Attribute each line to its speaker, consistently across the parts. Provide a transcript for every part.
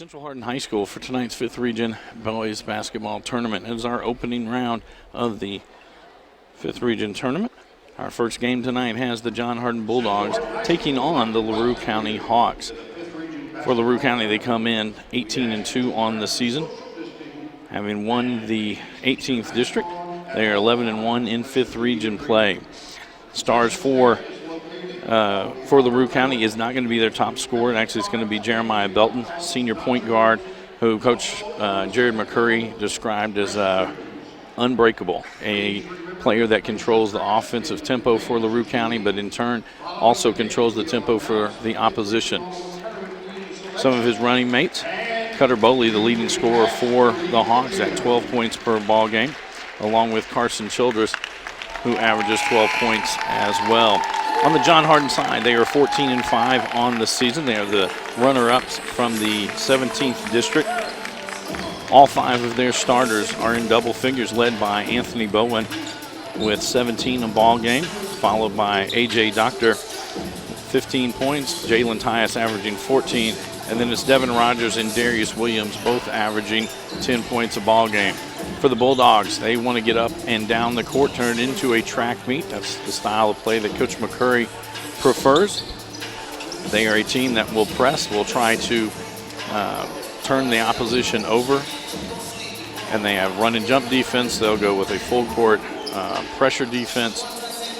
Speaker 1: Central Hardin High School for tonight's 5th Region Boys Basketball Tournament. It is our opening round of the 5th Region Tournament. Our first game tonight has the John Hardin Bulldogs taking on the Larue County Hawks. For Larue County, they come in 18-2 on the season, having won the 18th district. They are 11-1 in 5th Region play. Stars for Larue County is not going to be their top scorer. Actually, it's going to be Jeremiah Belton, senior point guard, who Coach Jared McCurry described as unbreakable, a player that controls the offensive tempo for Larue County, but in turn also controls the tempo for the opposition. Some of his running mates, Cutter Bowley, the leading scorer for the Hawks at 12 points per ball game, along with Carson Childress, who averages 12 points as well. On the John Hardin side, they are 14-5 on the season. They are the runner-ups from the 17th district. All 5 of their starters are in double figures, led by Anthony Bowen with 17 a ball game, followed by A.J. Doctor, 15 points, Jalen Tyus averaging 14, and then it's Devin Rogers and Darius Williams both averaging 10 points a ball game. For the Bulldogs, they want to get up and down the court, turn it into a track meet. That's the style of play that Coach McCurry prefers. They are a team that will press, will try to turn the opposition over, and they have run and jump defense. They'll go with a full court pressure defense.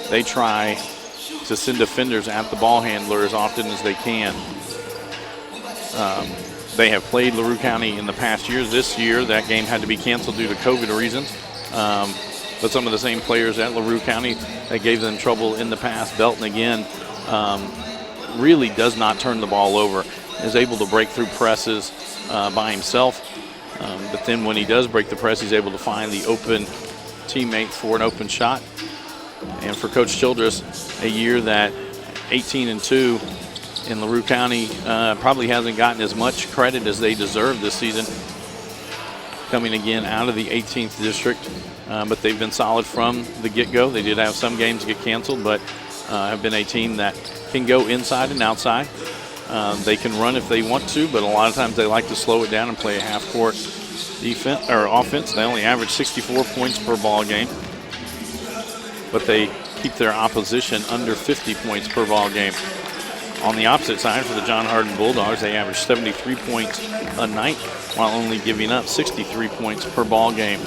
Speaker 1: They try to send defenders at the ball handler as often as they can. They have played Larue County in the past years. This year, that game had to be canceled due to COVID reasons. But some of the same players at Larue County that gave them trouble in the past, Belton again, really does not turn the ball over, is able to break through presses by himself. But then when he does break the press, he's able to find the open teammate for an open shot. And for Coach Childress, a year that 18-2 in Larue County probably hasn't gotten as much credit as they deserve this season, coming again out of the 18th district. But they've been solid from the get-go. They did have some games get canceled, but have been a team that can go inside and outside. They can run if they want to, but a lot of times they like to slow it down and play a half-court defense or offense. They only average 64 points per ball game, but they keep their opposition under 50 points per ball game. On the opposite side, for the John Hardin Bulldogs, they average 73 points a night while only giving up 63 points per ball game.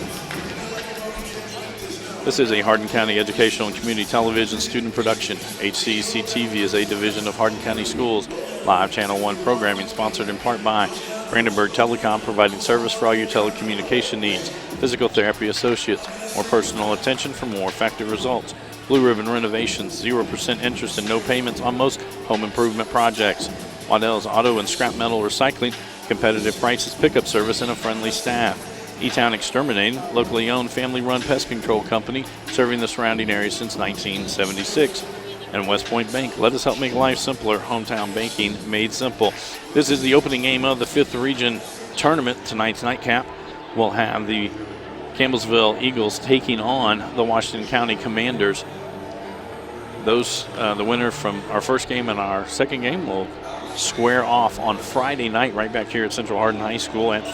Speaker 1: This is a Hardin County Educational and Community Television student production. HCEC-TV is a division of Hardin County Schools. Live Channel 1 programming sponsored in part by Brandenburg Telecom, providing service for all your telecommunication needs. Physical Therapy Associates, more personal attention for more effective results. Blue Ribbon Renovations, 0% interest and no payments on most home improvement projects. Waddell's Auto and Scrap Metal Recycling, competitive prices, pickup service, and a friendly staff. E-Town Exterminating, locally owned, family-run pest control company, serving the surrounding area since 1976. And West Point Bank, let us help make life simpler. Hometown banking made simple. This is the opening game of the 5th Region Tournament. Tonight's nightcap will have the Campbellsville Eagles taking on the Washington County Commanders. Those, the winner from our first game and our second game will square off on Friday night right back here at Central Hardin High School at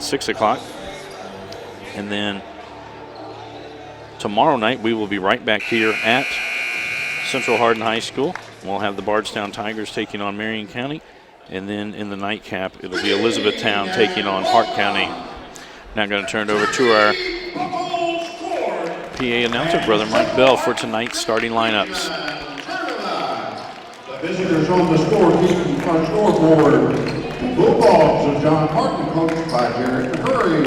Speaker 1: 6 o'clock. And then tomorrow night we will be right back here at Central Hardin High School. We'll have the Bardstown Tigers taking on Marion County. And then in the nightcap, it'll be Elizabethtown taking on Hart County. Now going to turn it over to our PA announcer, Brother Mike Bell, for tonight's starting lineups.
Speaker 2: The visitors on the scoreboard. Bulldogs of John Hardin, coached by Jared McCurry.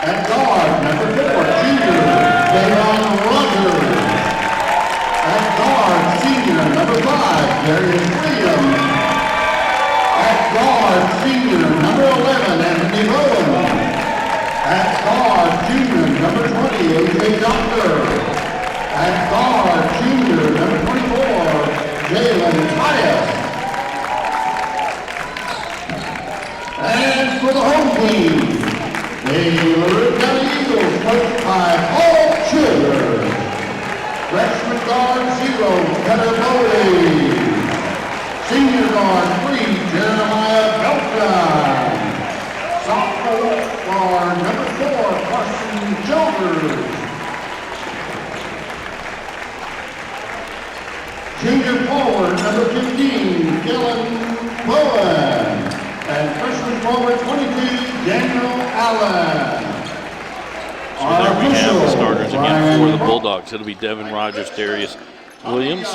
Speaker 2: At guard, number 4, junior, Davon Rogers. At guard, senior, number 5, Darius Williams. At guard, senior, number 11, Anthony Bowen. At guard, junior, number 20, A.J. Doctor. At guard, junior, number 24, Jalen Tyus. And for the home team, the Larue County Eagles, coached by Paul Childers. Freshman guard 0, Cutter Bowley. Senior guard 3, Jeremiah Beltran. Sophomore guard number 4, Carson Childers. Junior forward number 15, Dylan Bowen. And freshman forward 22, Daniel Allen.
Speaker 1: So there we have the starters again for the Bulldogs. It'll be Devin Rogers, Darius Williams,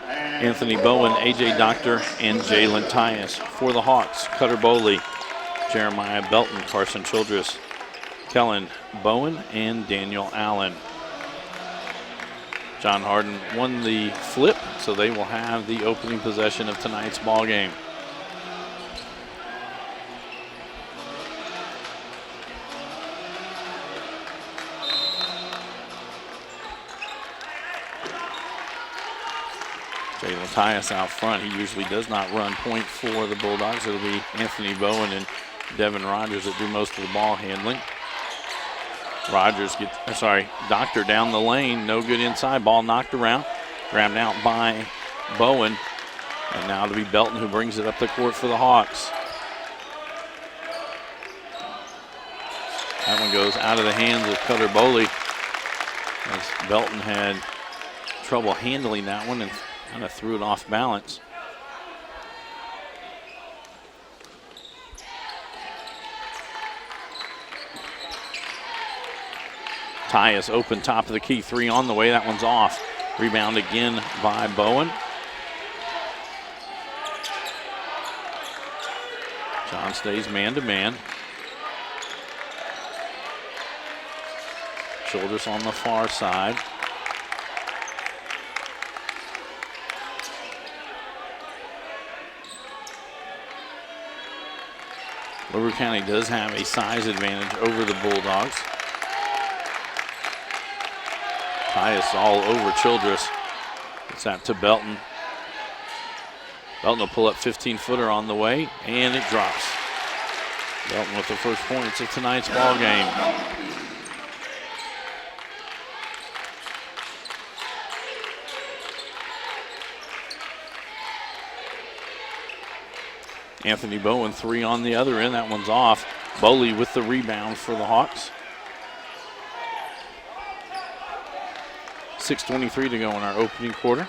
Speaker 1: Anthony Bowen, AJ Doctor, and Jalen Tyus. For the Hawks, Cutter Bowley, Jeremiah Belton, Carson Childress, Kellen Bowen, and Daniel Allen. John Hardin won the flip, so they will have the opening possession of tonight's ball game. Jalen Tyus out front. He usually does not run point for the Bulldogs. It'll be Anthony Bowen and Devin Rogers that do most of the ball handling. Doctor down the lane, no good inside, ball knocked around, grabbed out by Bowen, and now it'll be Belton who brings it up the court for the Hawks. That one goes out of the hands of Cutter Bowley, as Belton had trouble handling that one and kind of threw it off balance. Tyus open top of the key, 3 on the way, that one's off. Rebound again by Bowen. John stays man-to-man. Childress on the far side. Larue County does have a size advantage over the Bulldogs. Tyus all over Childress. It's that to Belton. Belton will pull up 15-footer on the way, and it drops. Belton with the first points of tonight's ball game. Anthony Bowen, 3 on the other end. That one's off. Bowley with the rebound for the Hawks. 6:23 to go in our opening quarter.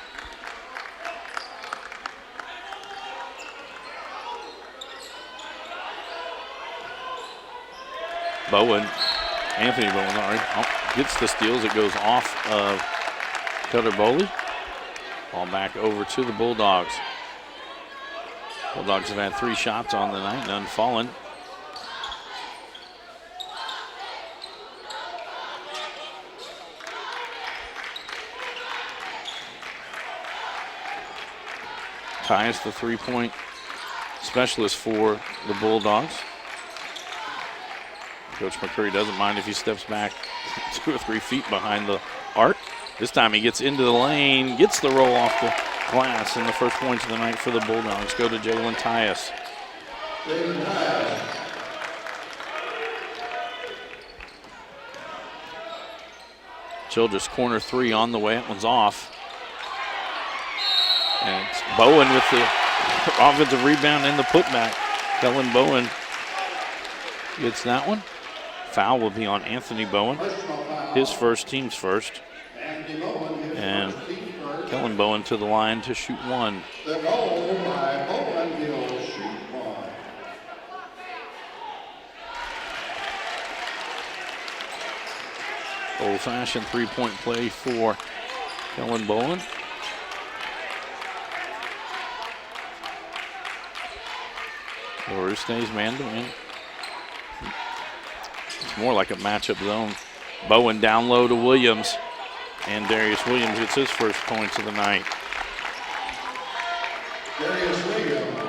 Speaker 1: Anthony Bowen, gets the steals. It goes off of Cutter Bowley. Ball back over to the Bulldogs. Bulldogs have had 3 shots on the night, none fallen. Tyus, the 3-point specialist for the Bulldogs. Coach McCurry doesn't mind if he steps back 2 or 3 feet behind the arc. This time he gets into the lane, gets the roll off the glass, and the first points of the night for the Bulldogs go to Jalen Tyus. Childress corner 3 on the way. That one's off. And it's Bowen with the offensive rebound and the putback. Kellen Bowen gets that one. Foul will be on Anthony Bowen. His first, team's first. And Kellen Bowen to the line to shoot 1.
Speaker 2: The goal by Bowen, he'll shoot 1.
Speaker 1: Old-fashioned 3-point play for Kellen Bowen. Larue stays man-to-man. It's more like a matchup zone. Bowen down low to Williams. And Darius Williams gets his first points of the night.
Speaker 2: Darius Williams.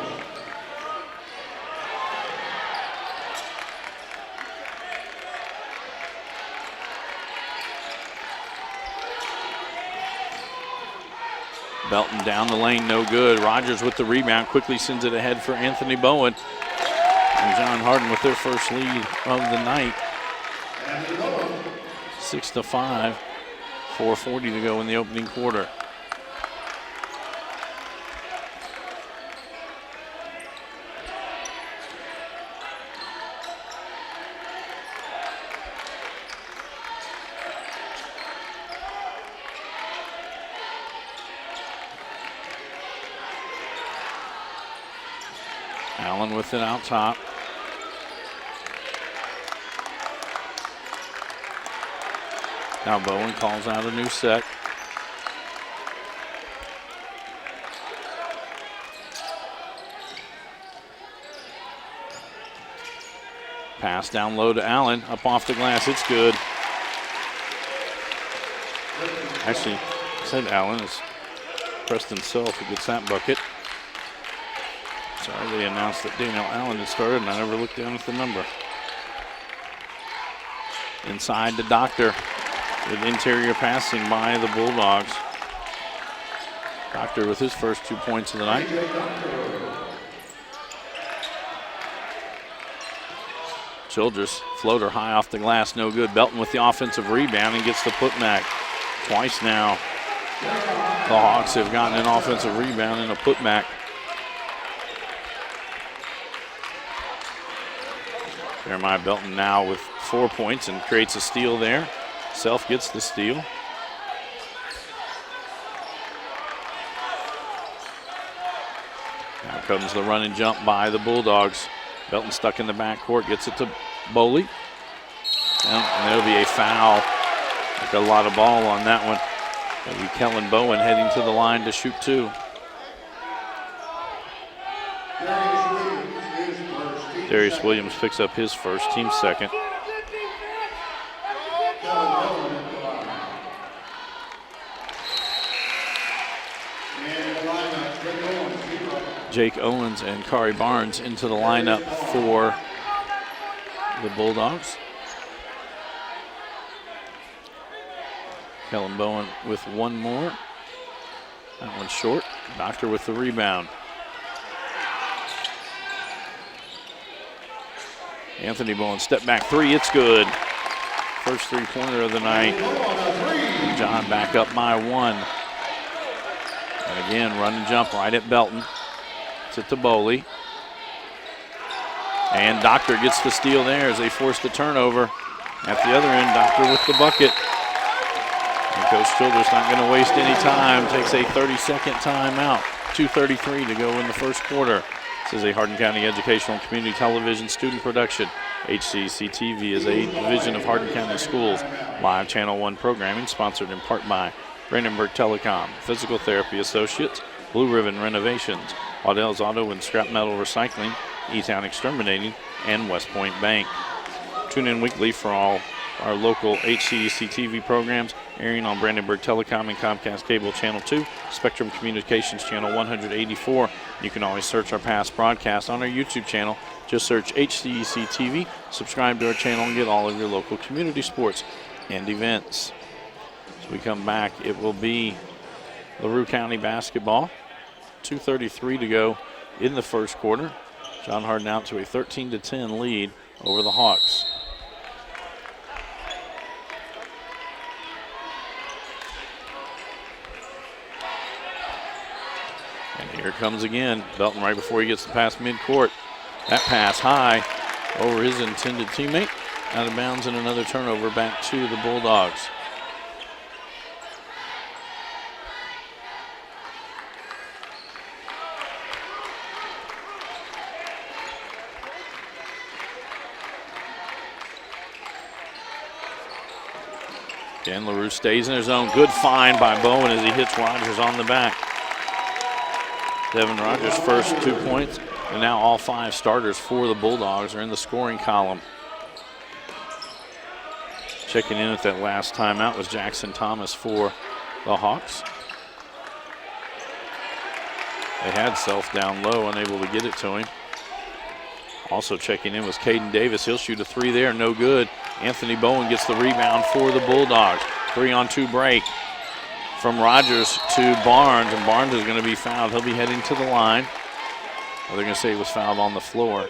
Speaker 1: Belton down the lane, no good. Rogers with the rebound, quickly sends it ahead for Anthony Bowen. And John Hardin with their first lead of the night. 6-5, 4:40 to go in the opening quarter. Allen with it out top. Now Bowen calls out a new set. Pass down low to Allen, up off the glass, it's good. Actually, said Allen, is Preston Self who gets that bucket. Sorry, they announced that Daniel Allen had started and I never looked down at the number. Inside to Doctor with interior passing by the Bulldogs. Doctor with his first 2 points of the night. Childress, floater high off the glass, no good. Belton with the offensive rebound and gets the putback. Twice now, the Hawks have gotten an offensive rebound and a putback. Jeremiah Belton now with 4 points and creates a steal there. Self gets the steal. Now comes the run and jump by the Bulldogs. Belton stuck in the backcourt, gets it to Boley. And there'll be a foul. Like a lot of ball on that one. That'll be Kellen Bowen heading to the line to shoot 2. Darius Williams picks up his first, team second. Jake Owens and Kari Barnes into the lineup for the Bulldogs. Kellen Bowen with one more. That one's short. Doctor with the rebound. Anthony Bowen, step back three, it's good. First three-pointer of the night. John back up by 1. And again, run and jump right at Belton. It's it to Boley. And Doctor gets the steal there as they force the turnover. At the other end, Doctor with the bucket. And Coach Childress not going to waste any time. Takes a 30-second timeout. 2:33 to go in the first quarter. This is a Hardin County Educational Community Television student production. HCEC-TV is a division of Hardin County Schools. Live Channel 1 programming sponsored in part by Brandenburg Telecom, Physical Therapy Associates, Blue Ribbon Renovations, Waddell's Auto and Scrap Metal Recycling, E-Town Exterminating, and West Point Bank. Tune in weekly for all our local HCEC-TV programs airing on Brandenburg Telecom and Comcast Cable Channel 2, Spectrum Communications Channel 184. You can always search our past broadcasts on our YouTube channel. Just search HCEC-TV, subscribe to our channel, and get all of your local community sports and events. As we come back, it will be Larue County basketball. 2:33 to go in the first quarter. John Hardin out to a 13-10 lead over the Hawks. And here comes again Belton right before he gets the pass midcourt. That pass high over his intended teammate. Out of bounds and another turnover back to the Bulldogs. Again, Larue stays in his zone. Good find by Bowen as he hits Rogers on the back. Devin Rogers' first 2 points, and now all 5 starters for the Bulldogs are in the scoring column. Checking in at that last timeout was Jackson Thomas for the Hawks. They had Self down low, unable to get it to him. Also checking in was Caden Davis. He'll shoot a 3 there, no good. Anthony Bowen gets the rebound for the Bulldogs. 3-on-2 break from Rogers to Barnes, and Barnes is going to be fouled. He'll be heading to the line. Or they're going to say he was fouled on the floor.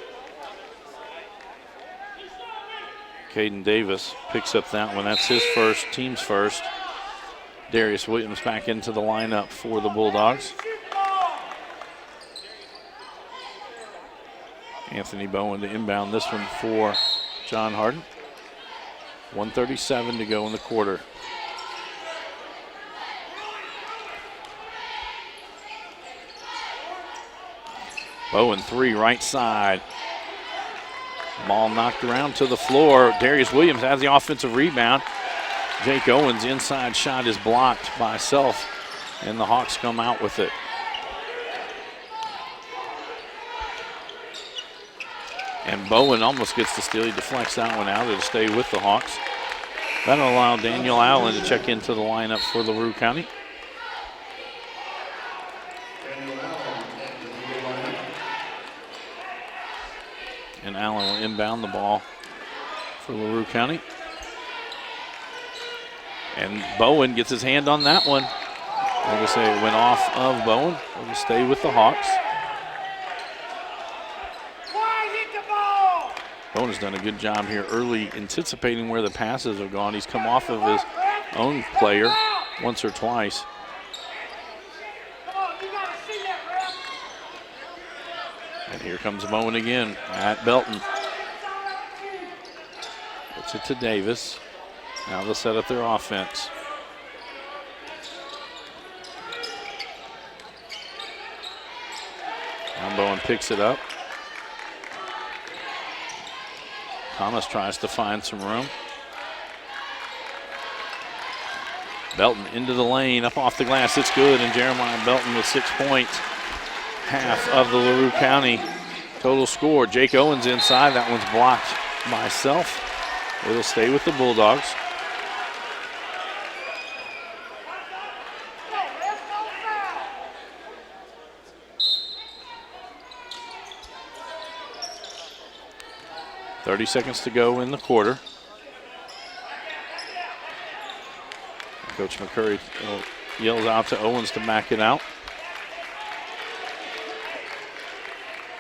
Speaker 1: Caden Davis picks up that one. That's his first, team's first. Darius Williams back into the lineup for the Bulldogs. Anthony Bowen to inbound this one for John Hardin. 1:37 to go in the quarter. Bowen 3, right side. Ball knocked around to the floor. Darius Williams has the offensive rebound. Jake Owens' inside shot is blocked by Self, and the Hawks come out with it. And Bowen almost gets the steal. He deflects that one out. It'll stay with the Hawks. That'll allow Daniel Allen to check into the lineup for Larue County. And Allen will inbound the ball for Larue County. And Bowen gets his hand on that one. I'm going to say it went off of Bowen. It'll stay with the Hawks. Bowen has done a good job here early anticipating where the passes have gone. He's come off of his own player once or twice. And here comes Bowen again at Belton. Puts it to Davis. Now they'll set up their offense. Now Bowen picks it up. Thomas tries to find some room. Belton into the lane, up off the glass, it's good, and Jeremiah Belton with 6 points. Half of the Larue County total score. Jake Owens inside, that one's blocked by Self. It'll stay with the Bulldogs. .30 seconds to go in the quarter. Coach McCurry yells out to Owens to back it out.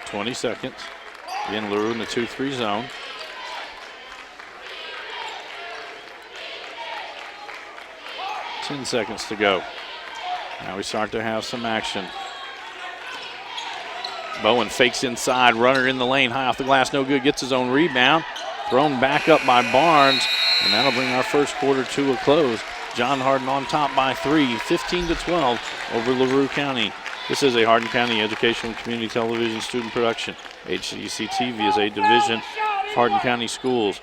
Speaker 1: 20 seconds. Again, Larue in the 2-3 zone. .10 seconds to go. Now we start to have some action. Bowen fakes inside, runner in the lane, high off the glass, no good, gets his own rebound. Thrown back up by Barnes, and that'll bring our first quarter to a close. John Hardin on top by 3, 15-12 over Larue County. This is a Hardin County Educational and Community Television student production. HCEC-TV is a division of Hardin County Schools.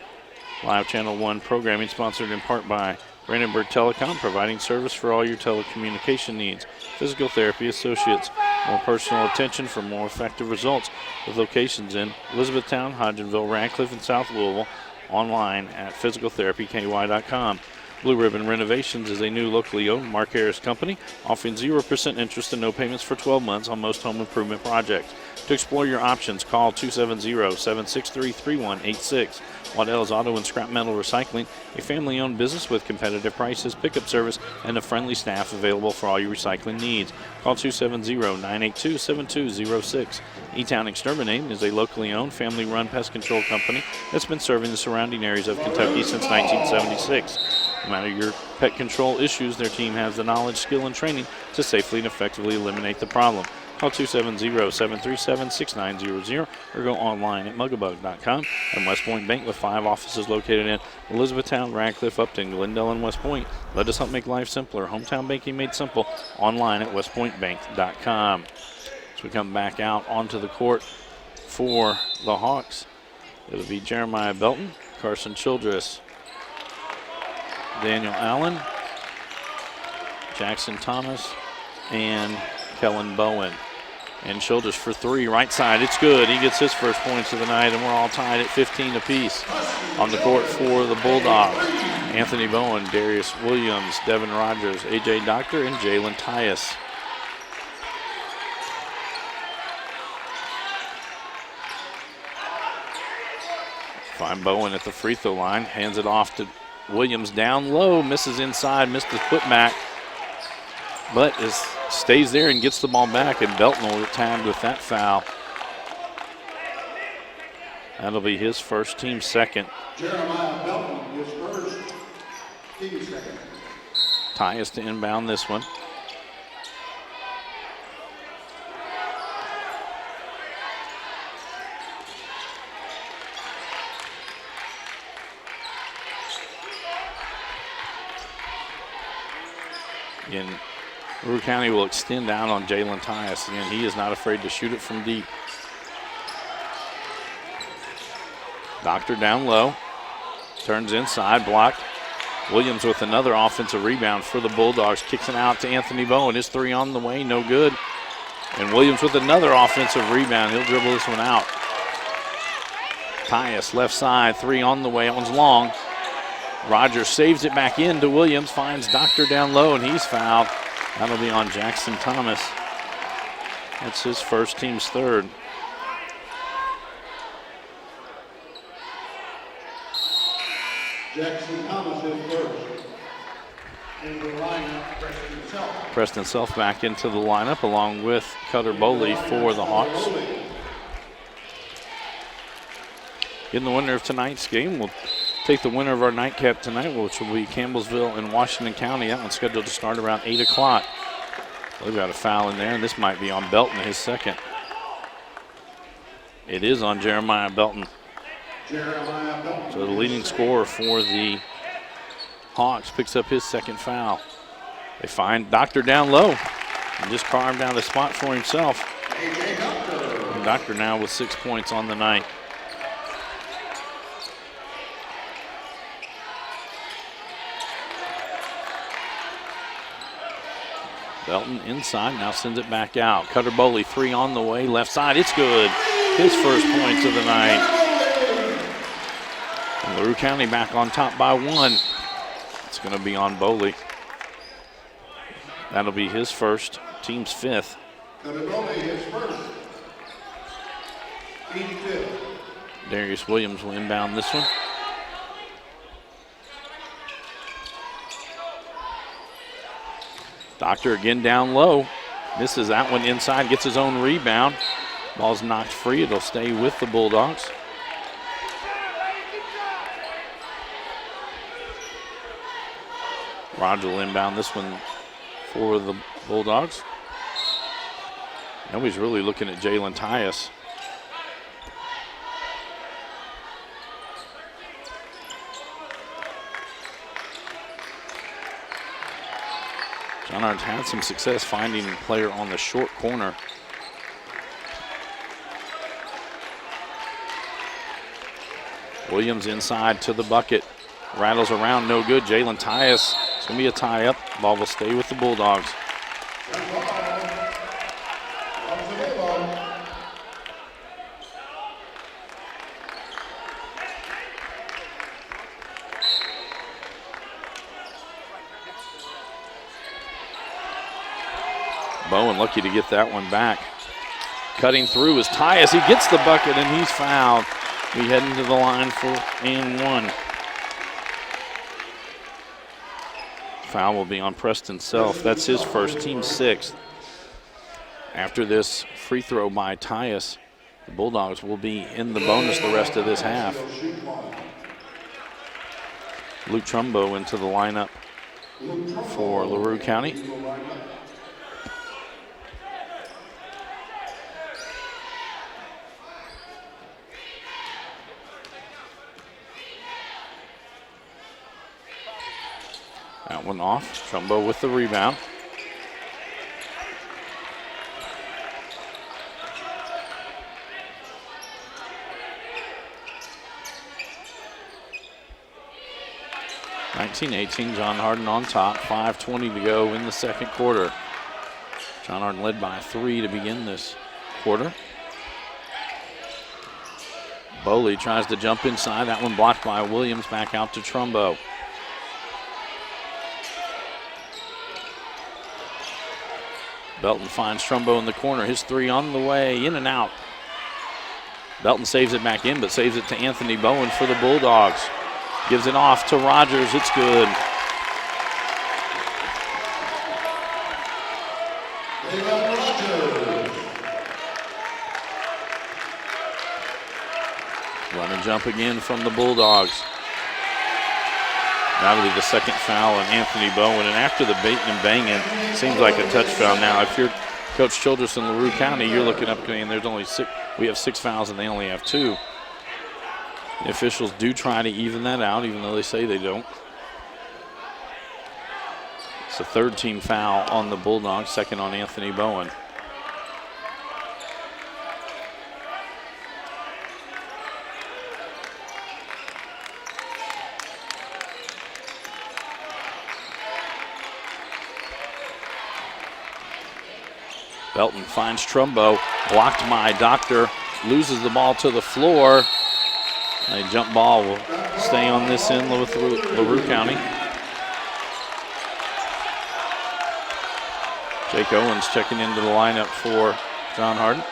Speaker 1: Live Channel 1 programming sponsored in part by Brandenburg Telecom, providing service for all your telecommunication needs. Physical Therapy Associates, more personal attention for more effective results, with locations in Elizabethtown, Hodgenville, Radcliffe, and South Louisville. Online at physicaltherapyky.com. Blue Ribbon Renovations is a new locally owned Mark Harris company, offering 0% interest and no payments for 12 months on most home improvement projects. To explore your options, call 270-763-3186. Waddell's Auto and Scrap Metal Recycling, a family-owned business with competitive prices, pickup service, and a friendly staff available for all your recycling needs. Call 270-982-7206. E-Town Exterminating is a locally owned, family-run pest control company that's been serving the surrounding areas of Kentucky since 1976. No matter your pet control issues, their team has the knowledge, skill, and training to safely and effectively eliminate the problem. Call 270-737-6900 or go online at mugabug.com. And West Point Bank with 5 offices located in Elizabethtown, Radcliffe, Upton, Glendale, and West Point. Let us help make life simpler. Hometown banking made simple. Online at westpointbank.com. As we come back out onto the court for the Hawks, it'll be Jeremiah Belton, Carson Childress, Daniel Allen, Jackson Thomas, and Kellen Bowen. And Childress for 3, right side, it's good. He gets his first points of the night, and we're all tied at 15 apiece. On the court for the Bulldogs, Anthony Bowen, Darius Williams, Devin Rogers, AJ Doctor, and Jalen Tyus. Find Bowen at the free throw line, hands it off to Williams down low, misses inside, missed his putback, but stays there and gets the ball back, and Belton will tagged with that foul. That'll be his first, team second.
Speaker 2: Jeremiah Belton, his first, team second.
Speaker 1: Tyus to inbound this one. Again, Larue County will extend out on Jalen Tyus, and he is not afraid to shoot it from deep. Doctor down low, turns inside, blocked. Williams with another offensive rebound for the Bulldogs, kicks it out to Anthony Bowen. His three on the way, no good. And Williams with another offensive rebound. He'll dribble this one out. Tyus, left side, three on the way. That one's long. Rogers saves it back in to Williams, finds Doctor down low, and he's fouled. That'll be on Jackson Thomas. That's his first, team's third.
Speaker 2: Jackson Thomas is first. In the lineup, Preston Self.
Speaker 1: Preston Self back into the lineup along with Cutter Bowley for the Hawks. In the winner of tonight's game, we'll take the winner of our nightcap tonight, which will be Campbellsville and Washington County. That one's scheduled to start around 8 o'clock. They've got a foul in there, and this might be on Belton, his second. It is on Jeremiah Belton. So the leading scorer for the Hawks picks up his second foul. They find Doctor down low and just carved out a spot for himself. And Doctor now with 6 points on the night. Belton inside, now sends it back out. Cutter Bowley, three on the way, left side, it's good. His first points of the night. And Larue County back on top by one. It's going to be on Bowley. That'll be his first, team's fifth.
Speaker 2: Cutter Bowley is first. Team fifth.
Speaker 1: Darius Williams will inbound this one. Doctor again down low. Misses that one inside, gets his own rebound. Ball's knocked free, it'll stay with the Bulldogs. Roger will inbound this one for the Bulldogs. Nobody's really looking at Jalen Tyus. John Hardin's had some success finding a player on the short corner. Williams inside to the bucket. Rattles around, no good. Jalen Tyus, it's going to be a tie-up. Ball will stay with the Bulldogs. Bowen lucky to get that one back. Cutting through is Tyus. He gets the bucket and he's fouled. We head into the line for and one. Foul will be on Preston Self. That's his first, team sixth. After this free throw by Tyus, the Bulldogs will be in the bonus the rest of this half. Luke Trumbo into the lineup for Larue County. That one off. Trumbo with the rebound. (19-18), John Hardin on top. 5:20 to go in the second quarter. John Hardin led by 3 to begin this quarter. Bowley tries to jump inside. That one blocked by Williams. Back out to Trumbo. Belton finds Trumbo in the corner. His 3 on the way, in and out. Belton saves it back in, but saves it to Anthony Bowen for the Bulldogs. Gives it off to Rogers. It's good. Run and jump again from the Bulldogs. That'll be the second foul on Anthony Bowen. And after the baiting and banging, seems like a touch foul now. If you're Coach Childress in Larue County, you're looking up and there's only 6. We have 6 fouls and they only have 2. The officials do try to even that out, even though they say they don't. It's the third team foul on the Bulldogs, second on Anthony Bowen. Belton finds Trumbo, blocked by Doctor, loses the ball to the floor. A jump ball will stay on this end with Larue County. Jake Owens checking into the lineup for John Hardin.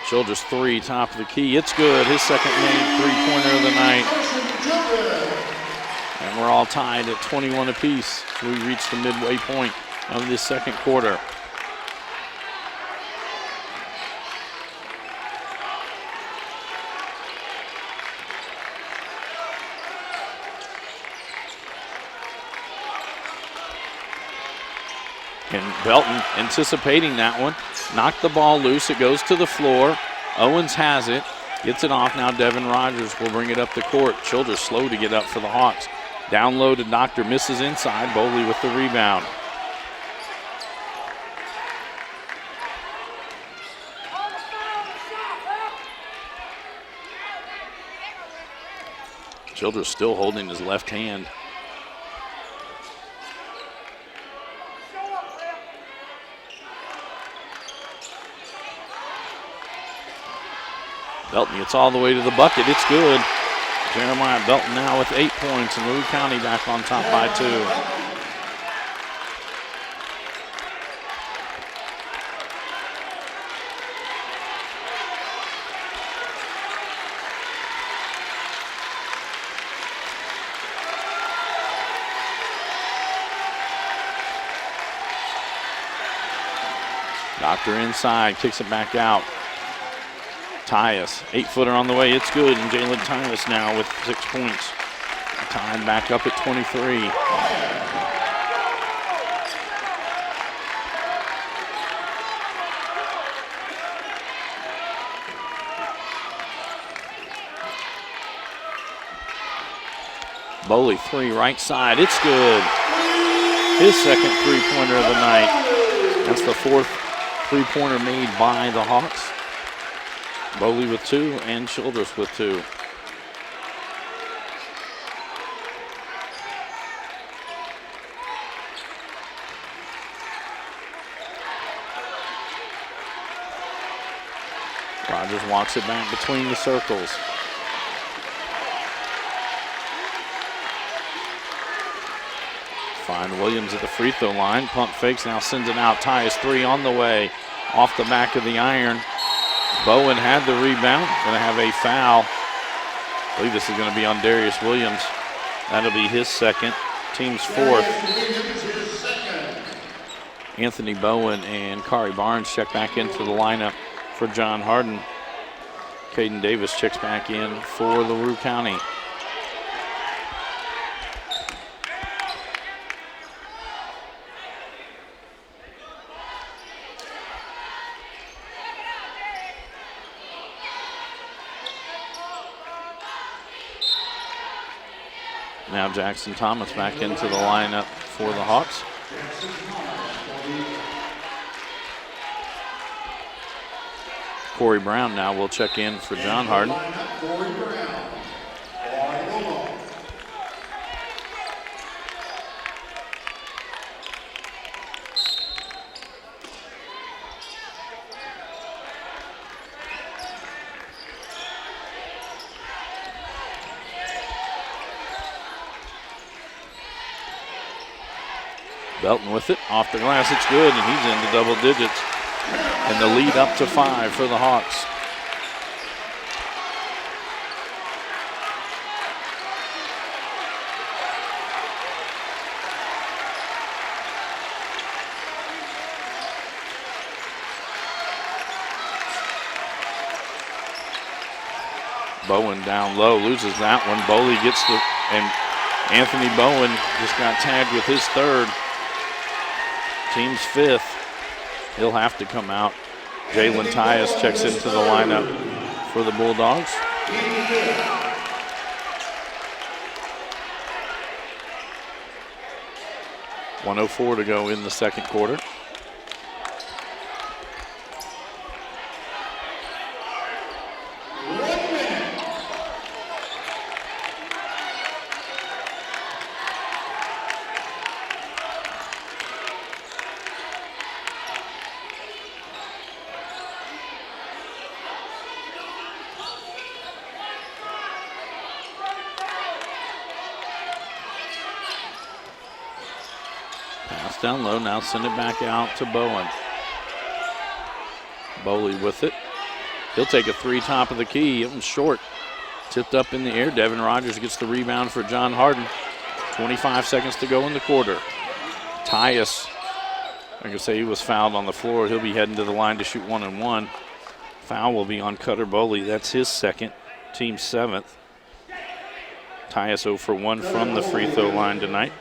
Speaker 1: Childress three, top of the key. It's good. His second made three-pointer of the night. And we're all tied at 21 apiece. We reached the midway point of this second quarter. And Belton anticipating that one. Knocked the ball loose. It goes to the floor. Owens has it. Gets it off. Now Devin Rogers will bring it up the court. Childress slow to get up for the Hawks. Down low to Doctor. Misses inside. Bowley with the rebound. Childress still holding his left hand. Belton gets all the way to the bucket. It's good. Jeremiah Belton now with 8 points, and Larue County back on top by 2. Doctor inside, kicks it back out. Tyus, 8-footer on the way, it's good, and Jalen Tyus now with 6 points. Tied back up at 23. Bowley three, right side, it's good. His second three-pointer of the night. That's the fourth three-pointer made by the Hawks. Bowley with 2 and Childress with 2. Rogers walks it back between the circles. Find Williams at the free throw line. Pump fakes, now sends it out. Tyus three on the way. Off the back of the iron. Bowen had the rebound. Going to have a foul. I believe this is going to be on Darius Williams. That'll be his second. Team's fourth. Anthony Bowen and Kari Barnes check back into the lineup for John Hardin. Caden Davis checks back in for Larue County. Now Jackson Thomas back into the lineup for the Hawks. Corey Brown now will check in for John Hardin. Belton with it, off the glass, it's good, and he's into double digits. And the lead up to 5 for the Hawks. Bowen down low, loses that one. Boley gets and Anthony Bowen just got tagged with his third. Team's fifth. He'll have to come out. Jalen Tyus checks into the lineup for the Bulldogs. .104 to go in the second quarter. Down low, now send it back out to Bowen. Boley with it. He'll take a three top of the key. It was short. Tipped up in the air. Devin Rogers gets the rebound for John Hardin. 25 seconds to go in the quarter. Tyus, I can say he was fouled on the floor. He'll be heading to the line to shoot 1-and-1. Foul will be on Cutter Boley. That's his second, team seventh. Tyus 0 for 1 from the free throw line tonight.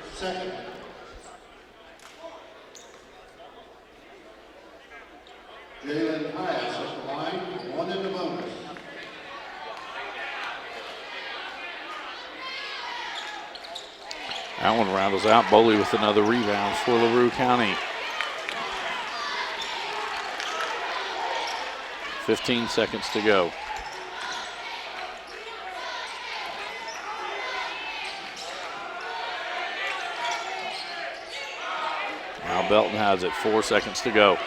Speaker 2: Jalen Tyus at the line, 1 in the bonus.
Speaker 1: That one rattles out. Boley with another rebound for Larue County. 15 seconds to go. Now Belton has it. 4 seconds to go.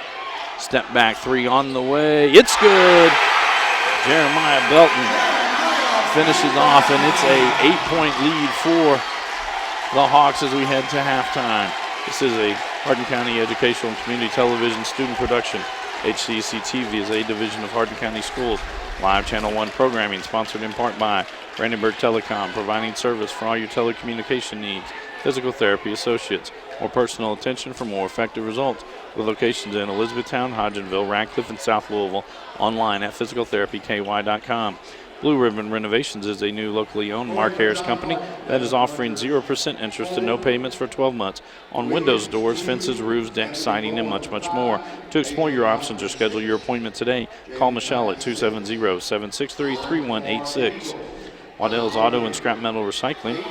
Speaker 1: Step back three on the way. It's good. Jeremiah Belton finishes off, and it's a 8-point lead for the Hawks as we head to halftime. This is a Hardin County Educational and Community Television student production. HCEC-TV is a division of Hardin County Schools. Live Channel 1 programming sponsored in part by Brandenburg Telecom, providing service for all your telecommunication needs. Physical Therapy Associates, more personal attention for more effective results. With locations in Elizabethtown, Hodgenville, Radcliffe, and South Louisville. Online at physicaltherapyky.com. Blue Ribbon Renovations is a new locally owned Mark Harris company that is offering 0% interest and no payments for 12 months on windows, doors, fences, roofs, decks, siding, and much, much more. To explore your options or schedule your appointment today, call Michelle at 270-763-3186. Waddell's Auto and Scrap Metal Recycling,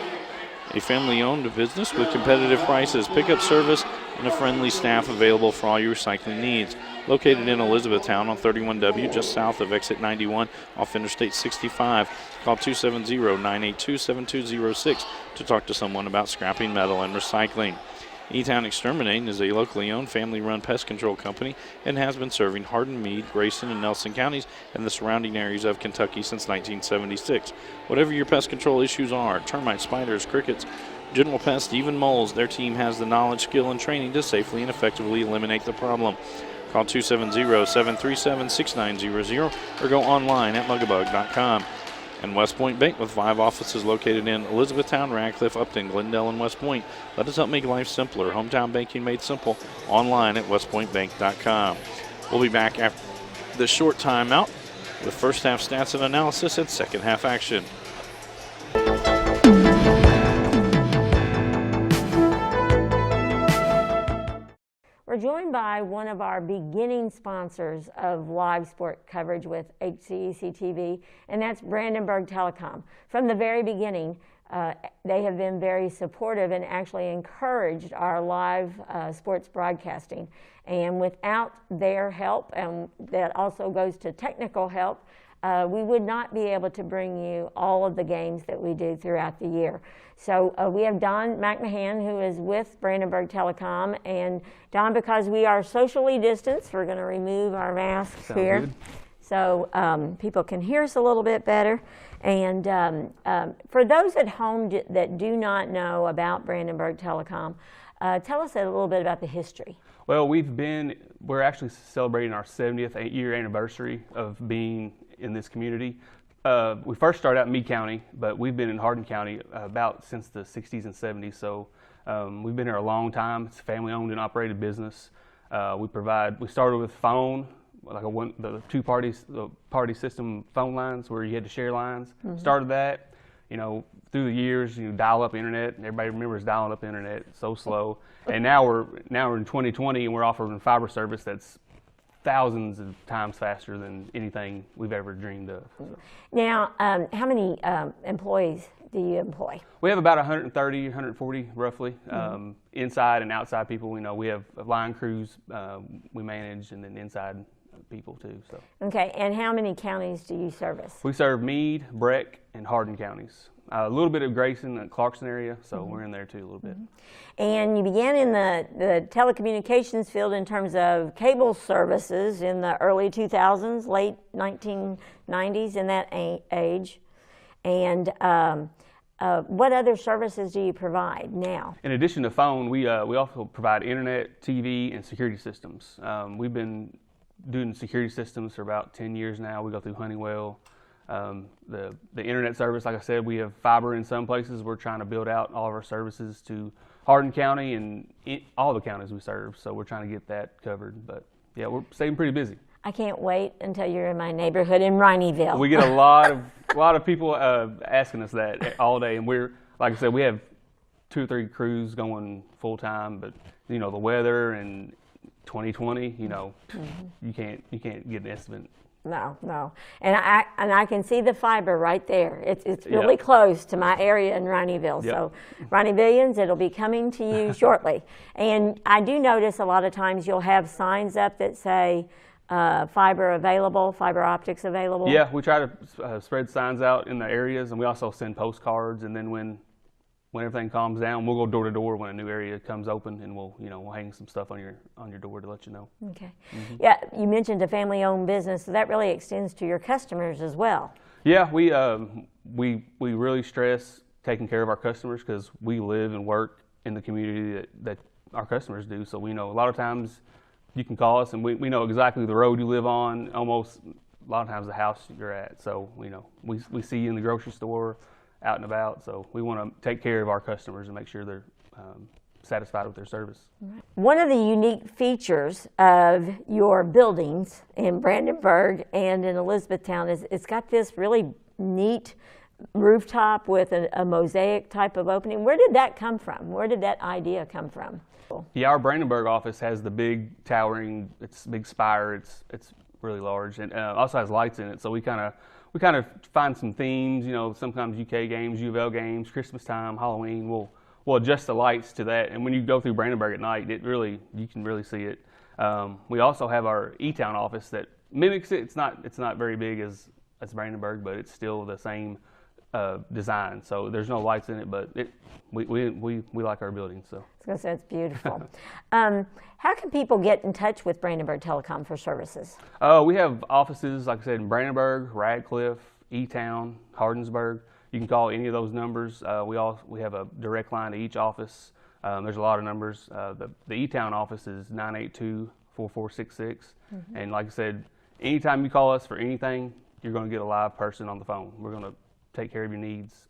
Speaker 1: a family-owned business with competitive prices, pickup service, and a friendly staff available for all your recycling needs. Located in Elizabethtown on 31W, just south of exit 91 off Interstate 65. Call 270-982-7206 to talk to someone about scrapping metal and recycling. E-Town Exterminating is a locally owned, family-run pest control company and has been serving Hardin, Meade, Grayson, and Nelson counties and the surrounding areas of Kentucky since 1976. Whatever your pest control issues are, termites, spiders, crickets, general pests, even moles, their team has the knowledge, skill, and training to safely and effectively eliminate the problem. Call 270-737-6900 or go online at mugabug.com. And West Point Bank with 5 offices located in Elizabethtown, Radcliffe, Upton, Glendale, and West Point. Let us help make life simpler. Hometown banking made simple. Online at westpointbank.com. We'll be back after this short timeout with first half stats and analysis and second half action.
Speaker 3: We're joined by one of our beginning sponsors of live sport coverage with HCEC-TV, and that's Brandenburg Telecom. From the very beginning, they have been very supportive and actually encouraged our live sports broadcasting. And without their help, and that also goes to technical help, we would not be able to bring you all of the games that we do throughout the year. So we have Don McMahon, who is with Brandenburg Telecom. And Don, because we are socially distanced, we're going to remove our masks here. Good. So people can hear us a little bit better. And for those at home that do not know about Brandenburg Telecom, tell us a little bit about the history.
Speaker 4: Well, we're actually celebrating our 70th year anniversary of being in this community. We first started out in Meade County, but we've been in Hardin County about since the 60s and 70s. So we've been here a long time. It's a family-owned and operated business. We started with phone. the party system phone lines where you had to share lines. Started that, through the years, dial-up internet. Everybody remembers dial-up internet, so slow. And now we're in 2020 and we're offering fiber service that's thousands of times faster than anything we've ever dreamed of. So.
Speaker 3: Now, how many employees do you employ?
Speaker 4: We have about 130, 140 roughly, inside and outside people. We have line crews we manage, and then inside people too. So. Okay,
Speaker 3: and how many counties do you service?
Speaker 4: We serve Meade, Breck, and Hardin counties. A little bit of Grayson and Clarkson area, so we're in there too a little bit.
Speaker 3: And you began in the telecommunications field in terms of cable services in the early 2000s, late 1990s, in that age. And what other services do you provide now?
Speaker 4: In addition to phone, we also provide internet, TV, and security systems. We've been doing security systems for about 10 years now. We go through Honeywell. The internet service, like I said, we have fiber in some places. We're trying to build out all of our services to Hardin County and all the counties we serve. So we're trying to get that covered. But yeah, we're staying pretty busy.
Speaker 3: I can't wait until you're in my neighborhood in Rineyville.
Speaker 4: We get a lot of people asking us that all day, and we're, like I said, we have 2 or 3 crews going full time. But the weather and 2020, you can't get an estimate.
Speaker 3: No, and I can see the fiber right there. It's really close to my area in Rineyville.
Speaker 4: Yep.
Speaker 3: So, Rineyvillians, it'll be coming to you shortly. And I do notice a lot of times you'll have signs up that say fiber available, fiber optics available.
Speaker 4: Yeah, we try to spread signs out in the areas, and we also send postcards. And then when everything calms down, we'll go door to door when a new area comes open, and we'll hang some stuff on your door to let you know.
Speaker 3: Okay. Yeah, you mentioned a family-owned business, so that really extends to your customers as well.
Speaker 4: Yeah, we really stress taking care of our customers because we live and work in the community that our customers do. So we know a lot of times you can call us, and we know exactly the road you live on, almost a lot of times the house you're at. So we see you in the grocery store, out and about, so we want to take care of our customers and make sure they're satisfied with their service.
Speaker 3: One of the unique features of your buildings in Brandenburg and in Elizabethtown is it's got this really neat rooftop with a mosaic type of opening. Where did that come from? Where did that idea come from?
Speaker 4: Yeah, our Brandenburg office has the big towering, it's big spire, it's really large, and also has lights in it, so we kind of find some themes, sometimes UK games, U of L games, Christmas time, Halloween. We'll adjust the lights to that, and when you go through Brandenburg at night, you can really see it. We also have our E-Town office that mimics it. It's not very big as Brandenburg, but it's still the same design. So there's no lights in it, but we like our building. So
Speaker 3: I was going to say it's beautiful. How can people get in touch with Brandenburg Telecom for services?
Speaker 4: We have offices, like I said, in Brandenburg, Radcliffe, E-Town, Hardinsburg. You can call any of those numbers. We have a direct line to each office. There's a lot of numbers. The E-Town office is 982-4466. And like I said, anytime you call us for anything, you're going to get a live person on the phone. We're going to take care of your needs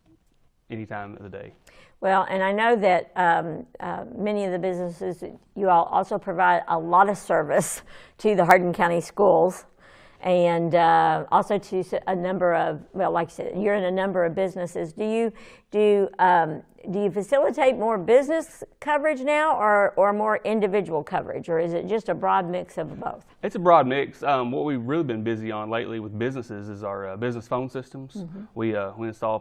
Speaker 4: any time of the day.
Speaker 3: Well, and I know that many of the businesses, you all also provide a lot of service to the Hardin County schools, and also to a number of, well, like I said, you're in a number of businesses. Do you facilitate more business coverage now, or more individual coverage, or is it just a broad mix of both?
Speaker 4: It's a broad mix. What we've really been busy on lately with businesses is our business phone systems. We install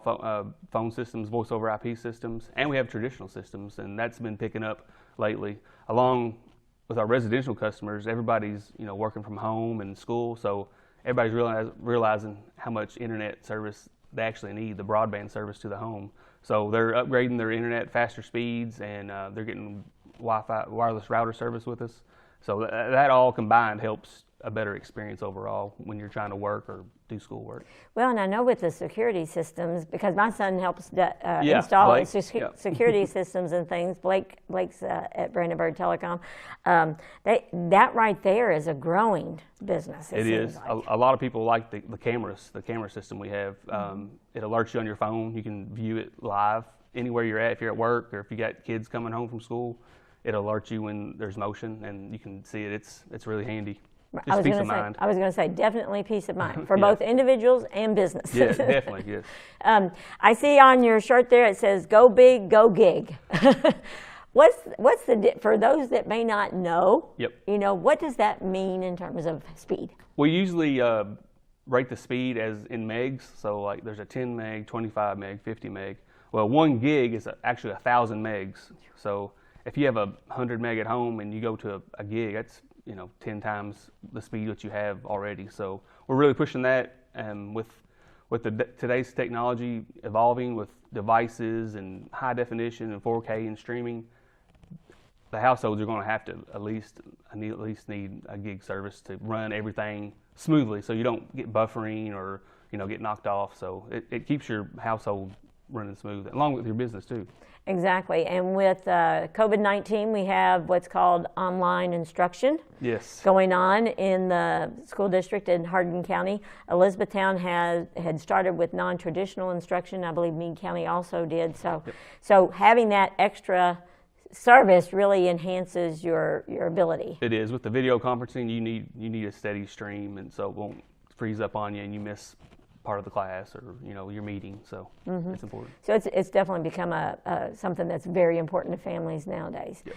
Speaker 4: phone systems, voice over IP systems, and we have traditional systems, and that's been picking up lately. Along with our residential customers, everybody's working from home and school, so everybody's realizing how much internet service they actually need, the broadband service to the home. So they're upgrading their internet faster speeds, and they're getting Wi-Fi wireless router service with us. So that all combined helps a better experience overall when you're trying to work or do schoolwork.
Speaker 3: Well, and I know with the security systems, because my son helps install security systems and things. Blake's at Brandenburg Telecom. That right there is a growing business.
Speaker 4: It is. Like. A lot of people like the cameras, the camera system we have. It alerts you on your phone. You can view it live anywhere you're at. If you're at work or if you got kids coming home from school, it alerts you when there's motion, and you can see it. It's really handy. Just peace of mind.
Speaker 3: I was going to say definitely peace of mind for both individuals and business.
Speaker 4: Yeah, definitely, yes.
Speaker 3: I see on your shirt there it says "Go big, go gig." What's for those that may not know?
Speaker 4: Yep.
Speaker 3: What does that mean in terms of speed?
Speaker 4: We usually rate the speed as in megs. So like there's a 10 meg, 25 meg, 50 meg. Well, 1 gig is actually 1,000 megs. So if you have 100 meg at home and you go to a gig, that's 10 times the speed that you have already. So we're really pushing that, and with today's technology evolving with devices and high definition and 4K and streaming, the households are going to have to at least need a gig service to run everything smoothly, so you don't get buffering or get knocked off. So it keeps your household running smooth, along with your business too.
Speaker 3: Exactly. And with COVID-19, we have what's called online instruction going on in the school district in Hardin County. Elizabethtown had started with non-traditional instruction. I believe Meade County also did. So having that extra service really enhances your ability.
Speaker 4: It is. With the video conferencing, you need a steady stream, and so it won't freeze up on you and you miss part of the class or your meeting. So it's important. So
Speaker 3: it's definitely become something that's very important to families nowadays.
Speaker 4: Yep.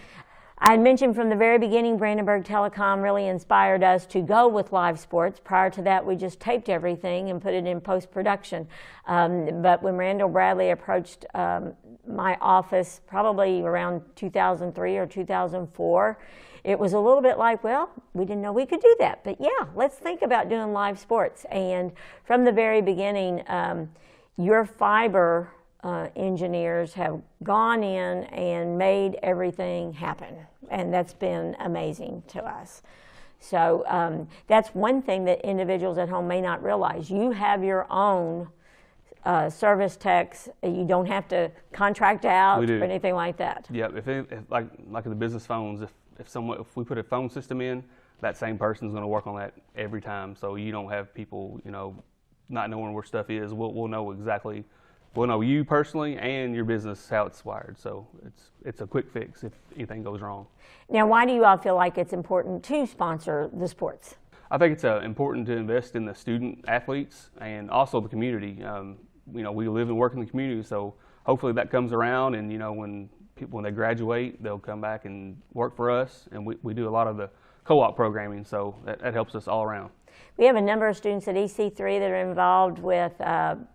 Speaker 3: I had mentioned from the very beginning, Brandenburg Telecom really inspired us to go with live sports. Prior to that, we just taped everything and put it in post-production. But when Randall Bradley approached my office probably around 2003 or 2004, it was a little bit like, well, we didn't know we could do that. But yeah, let's think about doing live sports. And from the very beginning, your fiber engineers have gone in and made everything happen. And that's been amazing to us. So that's one thing that individuals at home may not realize. You have your own service techs. You don't have to contract out or anything like that.
Speaker 4: Yeah, if like the business phones, if we put a phone system in, that same person's going to work on that every time. So you don't have people, not knowing where stuff is. We'll know exactly. We'll know you personally and your business how it's wired. So it's a quick fix if anything goes wrong.
Speaker 3: Now, why do you all feel like it's important to sponsor the sports?
Speaker 4: I think it's important to invest in the student athletes and also the community. We live and work in the community, so hopefully that comes around, and when they graduate, they'll come back and work for us, and we do a lot of the co-op programming, so that helps us all around.
Speaker 3: We have a number of students at EC3 that are involved with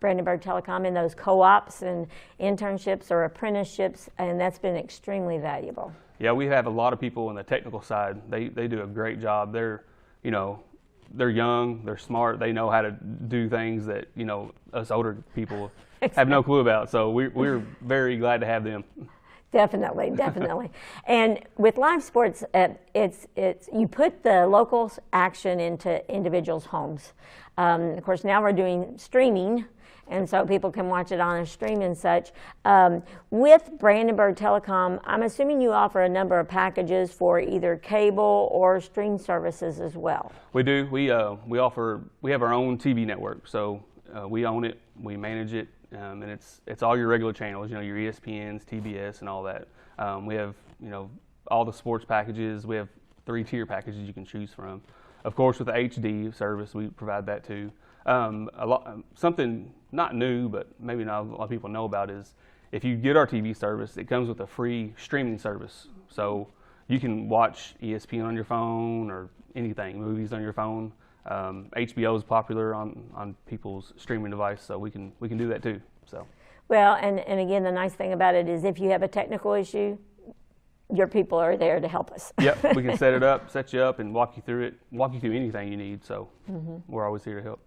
Speaker 3: Brandenburg Telecom in those co-ops and internships or apprenticeships, and that's been extremely valuable.
Speaker 4: Yeah, we have a lot of people on the technical side. They do a great job. They're young, they're smart, they know how to do things that us older people have no clue about. So we're very glad to have them.
Speaker 3: Definitely. And with live sports, it's you put the local action into individuals' homes. Of course, now we're doing streaming, and so people can watch it on a stream and such. With Brandenburg Telecom, I'm assuming you offer a number of packages for either cable or stream services as well.
Speaker 4: We do. We have our own TV network, so we own it, we manage it. And it's all your regular channels, your ESPNs, TBS, and all that. We have, all the sports packages. We have 3-tier packages you can choose from. Of course, with the HD service, we provide that too. Something not new, but maybe not a lot of people know about is if you get our TV service, it comes with a free streaming service. So you can watch ESPN on your phone or anything, movies on your phone. HBO is popular on people's streaming device, so we can do that too. So.
Speaker 3: Well, and again, the nice thing about it is if you have a technical issue, your people are there to help us.
Speaker 4: Yep, we can set you up, and walk you through anything you need. So we're always here to help.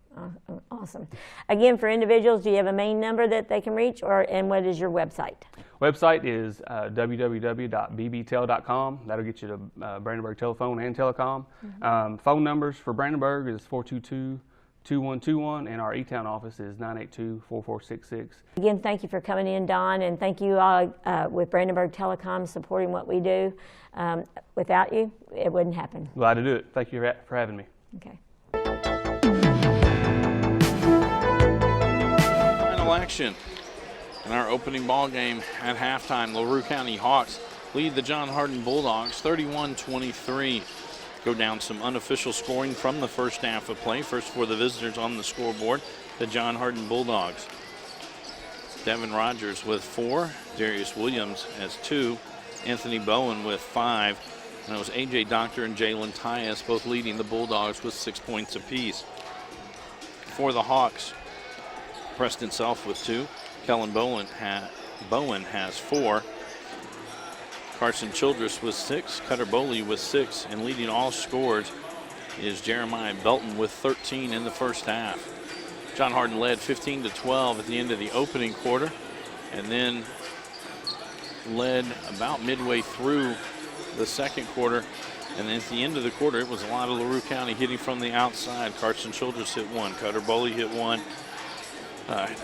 Speaker 3: Awesome. Again, for individuals, do you have a main number that they can reach, and what is your website?
Speaker 4: Website is www.bbtel.com. That'll get you to Brandenburg Telephone and Telecom. Phone numbers for Brandenburg is 422-2121, and our E-Town office is 982-4466.
Speaker 3: Again, thank you for coming in, Don, and thank you all with Brandenburg Telecom supporting what we do. Without you, it wouldn't happen.
Speaker 4: Glad to do it. Thank you for having me.
Speaker 3: Okay.
Speaker 1: Action in our opening ball game at halftime. Larue County Hawks lead the John Hardin Bulldogs 31-23. Go down some unofficial scoring from the first half of play. First for the visitors on the scoreboard, the John Hardin Bulldogs. Devin Rogers with 4. Darius Williams has 2. Anthony Bowen with 5. And it was A.J. Doctor and Jalen Tyus both leading the Bulldogs with 6 points apiece. For the Hawks, Preston Self with 2. Kellen Bowen has 4. Carson Childress with 6. Cutter Boley with 6. And leading all scores is Jeremiah Belton with 13 in the first half. John Hardin led 15-12 at the end of the opening quarter, and then led about midway through the second quarter. And then at the end of the quarter, it was a lot of Larue County hitting from the outside. Carson Childress hit 1. Cutter Boley hit 1.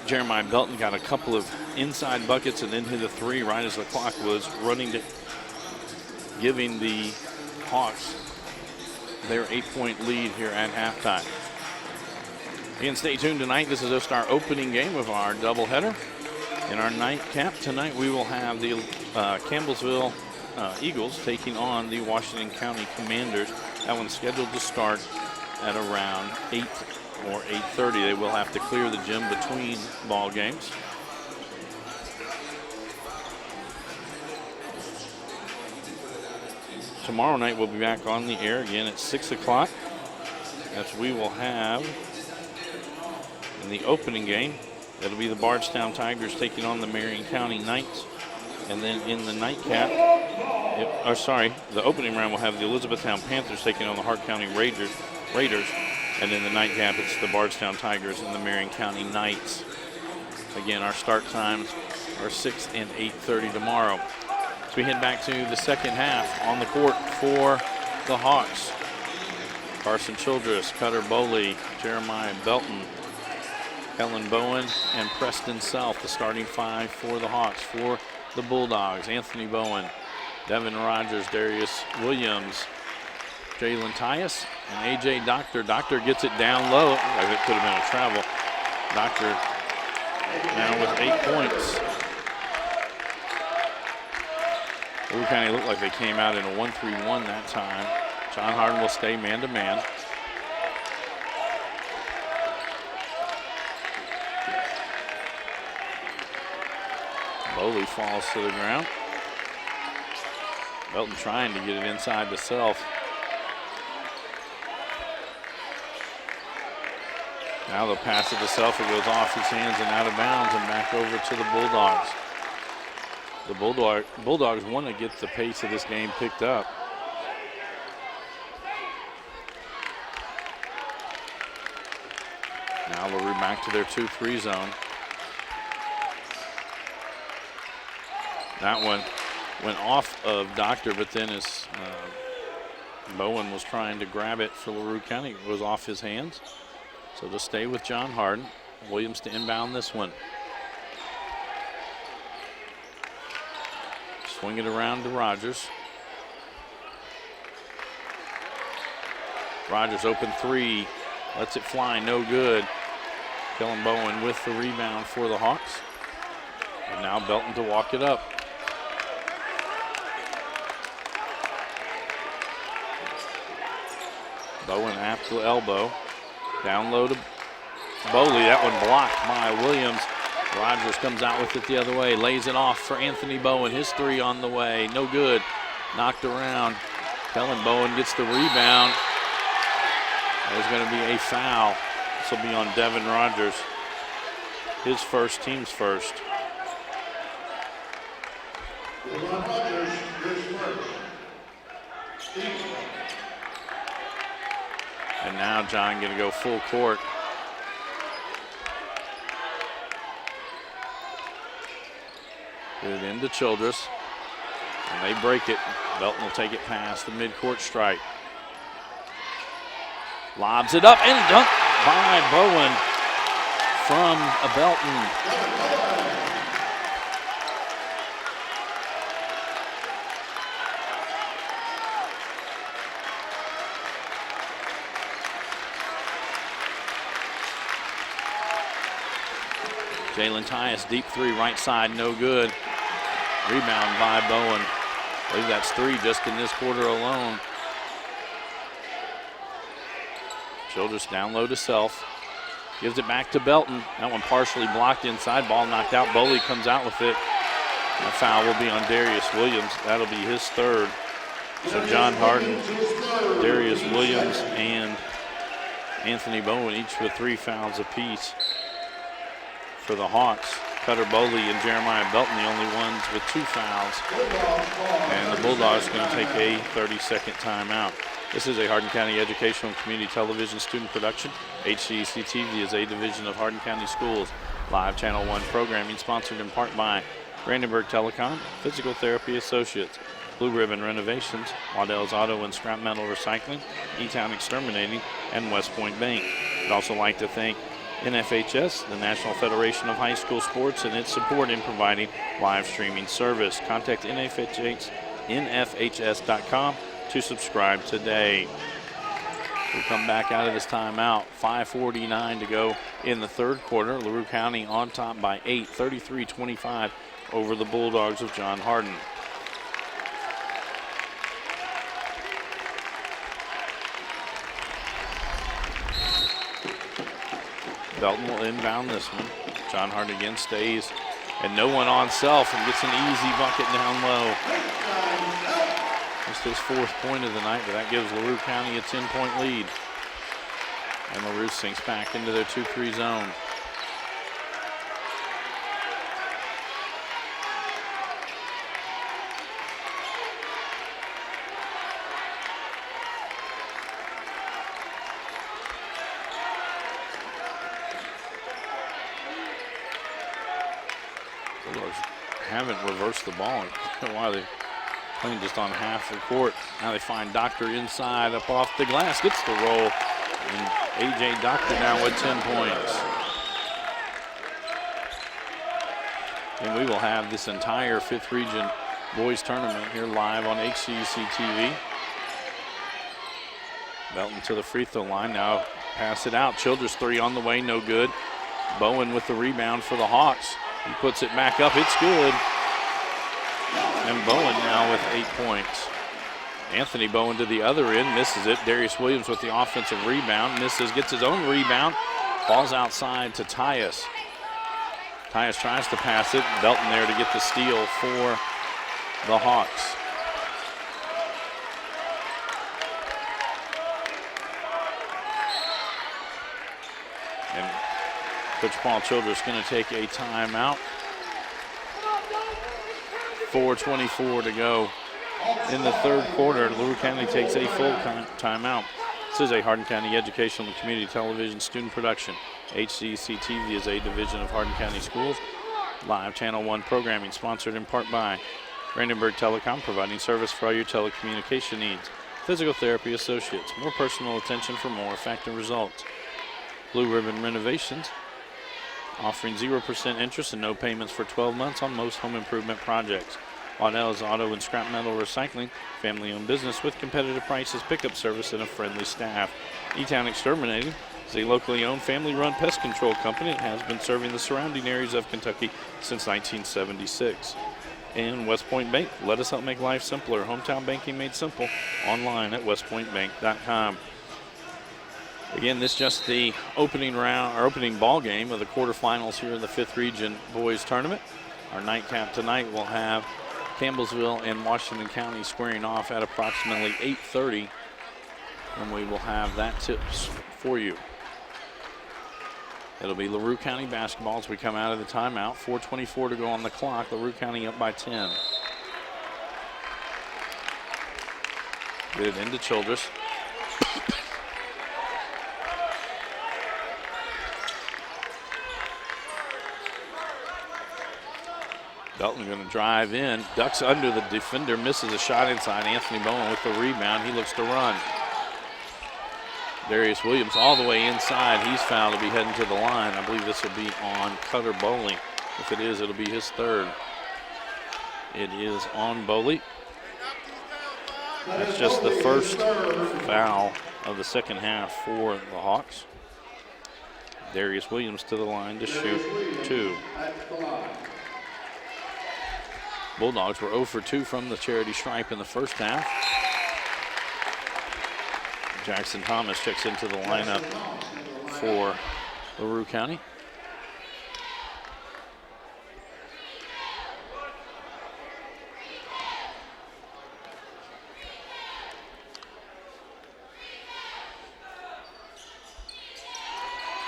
Speaker 1: Jeremiah Belton got a couple of inside buckets and then hit a 3 right as the clock was running to giving the Hawks their 8-point lead here at halftime. Again, stay tuned tonight. This is just our opening game of our doubleheader. In our nightcap tonight, we will have the Campbellsville Eagles taking on the Washington County Commanders. That one's scheduled to start at around 8 or 8:30. They will have to clear the gym between ball games. Tomorrow night we'll be back on the air again at 6 o'clock, as we will have in the opening game, it'll be the Bardstown Tigers taking on the Marion County Knights. And then in the nightcap, the opening round will have the Elizabethtown Panthers taking on the Hart County Raiders. And in the nightcap, it's the Bardstown Tigers and the Marion County Knights. Again, our start times are 6 and 8:30 tomorrow. As we head back to the second half, on the court for the Hawks, Carson Childress, Cutter Boley, Jeremiah Belton, Kellen Bowen, and Preston Self, the starting 5 for the Hawks. For the Bulldogs, Anthony Bowen, Devin Rogers, Darius Williams, Jalen Tyus, and A.J. Doctor. Doctor gets it down low. It could have been a travel. Doctor now with 8 points. Larue County looked like they came out in a 1-3-1 that time. John Hardin will stay man-to-man. Boley falls to the ground. Belton trying to get it inside to Self. Now the pass it to Self, it goes off his hands and out of bounds and back over to the Bulldogs. The Bulldogs want to get the pace of this game picked up. Now Larue back to their 2-3 zone. That one went off of Doctor, but then as Bowen was trying to grab it for Larue County, it was off his hands. So just stay with John Hardin. Williams to inbound this one. Swing it around to Rogers. Rogers open 3, lets it fly, no good. Kellen Bowen with the rebound for the Hawks. And now Belton to walk it up. Bowen at the elbow. Down low to Boley. That one blocked by Williams. Rogers comes out with it the other way. Lays it off for Anthony Bowen. His 3 on the way. No good. Knocked around. Kellen Bowen gets the rebound. There's going to be a foul. This will be on Devin Rogers. His first, team's first.
Speaker 2: Rogers, his first.
Speaker 1: And now John going to go full court. Get it into Childress. And they break it. Belton will take it past the midcourt stripe. Lobs it up and dunked by Bowen from Belton. Jalen Tyus, deep 3, right side, no good. Rebound by Bowen. I believe that's 3 just in this quarter alone. Childress down low to Self. Gives it back to Belton. That one partially blocked inside. Ball knocked out. Boley comes out with it. The foul will be on Darius Williams. That'll be his third. So John Hardin, Darius Williams, and Anthony Bowen each with 3 fouls apiece. For the Hawks, Cutter Boley and Jeremiah Belton, the only ones with 2 fouls. And the Bulldogs are going to take a 30-second timeout. This is a Hardin County Educational and Community Television student production. HCEC-TV is a division of Hardin County Schools. Live Channel 1 programming sponsored in part by Brandenburg Telecom, Physical Therapy Associates, Blue Ribbon Renovations, Waddell's Auto and Scrap Metal Recycling, E-Town Exterminating, and West Point Bank. I'd also like to thank NFHS, the National Federation of High School Sports, and its support in providing live streaming service. Contact NFHS.com to subscribe today. We come back out of this timeout. 5:49 to go in the third quarter. Larue County on top by 8, 33-25 over the Bulldogs of John Hardin. Belton will inbound this one. John Hardin again stays, and no one on Self, and gets an easy bucket down low. Just his 4th point of the night, but that gives Larue County a 10-point lead. And Larue sinks back into their 2-3 zone. Haven't reversed the ball. Why they playing just on half the court. Now they find Doctor inside, up off the glass, gets the roll, and A.J. Doctor now with 10 points. And we will have this entire 5th Region boys tournament here live on HCEC-TV. Belton to the free throw line, now pass it out. Childress 3 on the way, no good. Bowen with the rebound for the Hawks. He puts it back up, it's good. And Bowen now with 8 points. Anthony Bowen to the other end, misses it. Darius Williams with the offensive rebound, misses, gets his own rebound, falls outside to Tyus. Tyus tries to pass it, Belton there to get the steal for the Hawks. And Coach Paul Childress going to take a timeout. 4:24 to go in the third quarter. Larue County takes a full timeout. This is a Hardin County Educational and Community Television student production. HCEC-TV is a division of Hardin County Schools. Live Channel 1 programming sponsored in part by Brandenburg Telecom, providing service for all your telecommunication needs. Physical Therapy Associates, more personal attention for more effective results. Blue Ribbon Renovations, offering 0% interest and no payments for 12 months on most home improvement projects. Waddell's Auto and Scrap Metal Recycling, family-owned business with competitive prices, pickup service, and a friendly staff. E-Town Exterminating is a locally owned, family-run pest control company that has been serving the surrounding areas of Kentucky since 1976. And West Point Bank, let us help make life simpler. Hometown banking made simple, online at westpointbank.com. Again, this is just the opening round, or opening ball game of the quarterfinals here in the 5th Region Boys Tournament. Our nightcap tonight will have Campbellsville and Washington County squaring off at approximately 8:30, and we will have that tips for you. It'll be Larue County basketball as we come out of the timeout. 4:24 to go on the clock. Larue County up by 10. Get it into Childress. Belton going to drive in, ducks under the defender, misses a shot inside. Anthony Bowen with the rebound. He looks to run. Darius Williams all the way inside. He's fouled to be heading to the line. I believe this will be on Cutter Bowling. If it is, it'll be his third. It is on Bowley. That's just the first foul of the second half for the Hawks. Darius Williams to the line to shoot 2. Bulldogs were 0 for 2 from the charity stripe in the first half. Jackson Thomas checks into the lineup for Larue County.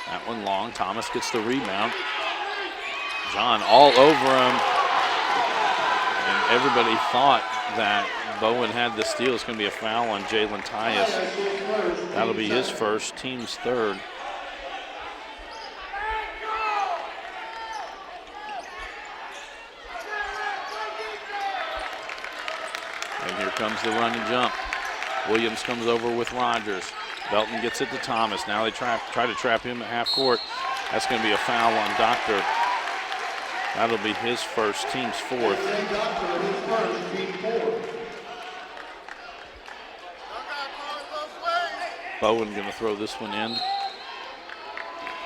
Speaker 1: That one long. Thomas gets the rebound. John all over him. And everybody thought that Bowen had the steal. It's going to be a foul on Jalen Tyus. That'll be his first, team's third. And here comes the run and jump. Williams comes over with Rogers. Belton gets it to Thomas. Now they try to trap him at half court. That's going to be a foul on Doctor. That'll be his first, team's fourth. Bowen going to throw this one in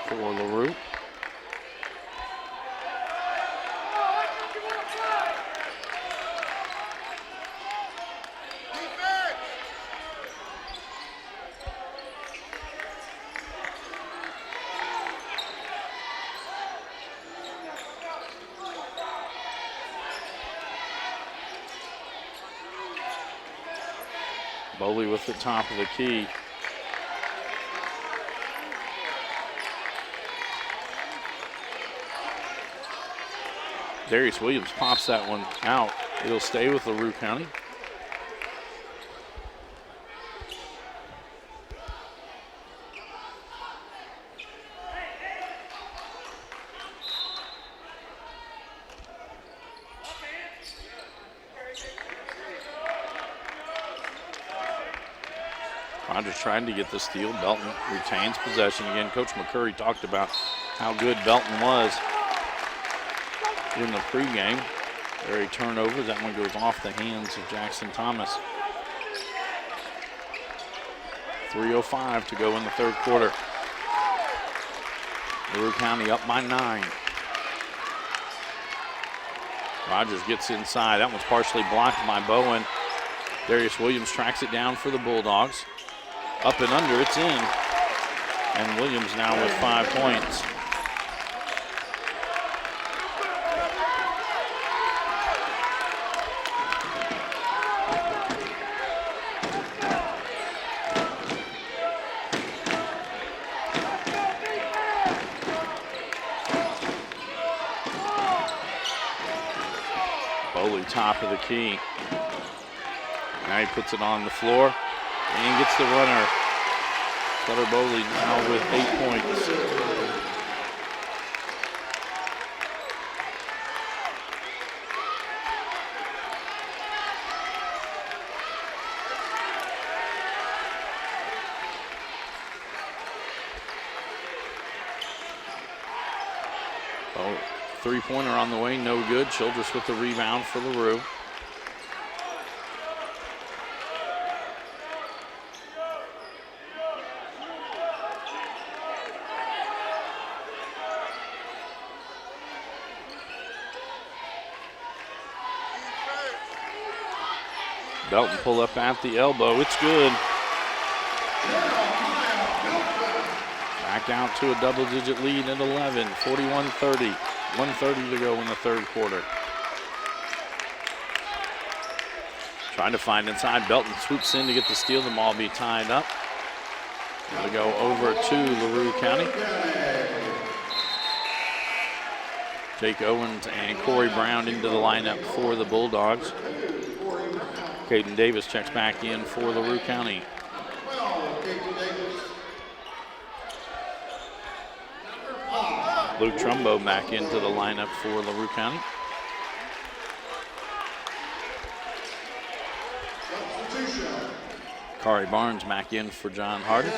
Speaker 1: for Larue. Bowley with the top of the key. Darius Williams pops that one out. It'll stay with Larue County. Rogers trying to get the steal. Belton retains possession again. Coach McCurry talked about how good Belton was in the pregame. Very turnovers. That one goes off the hands of Jackson Thomas. 3:05 to go in the third quarter. Larue County up by 9. Rogers gets inside. That one's partially blocked by Bowen. Darius Williams tracks it down for the Bulldogs. Up and under, it's in. And Williams now with 5 points. Bowley top of the key. Now he puts it on the floor and gets the runner. Cutter Bowley now with 8 points. Oh, three-pointer on the way, no good. Childress with the rebound for Larue. Belton pull up at the elbow. It's good. Back out to a double-digit lead at 11, 41-30. 1:30 to go in the third quarter. Trying to find inside. Belton swoops in to get the steal. The ball be tied up. Going to go over to Larue County. Jake Owens and Corey Brown into the lineup for the Bulldogs. Caden Davis checks back in for Larue County. Luke Trumbo back into the lineup for Larue County. Kari Barnes back in for John Hardin.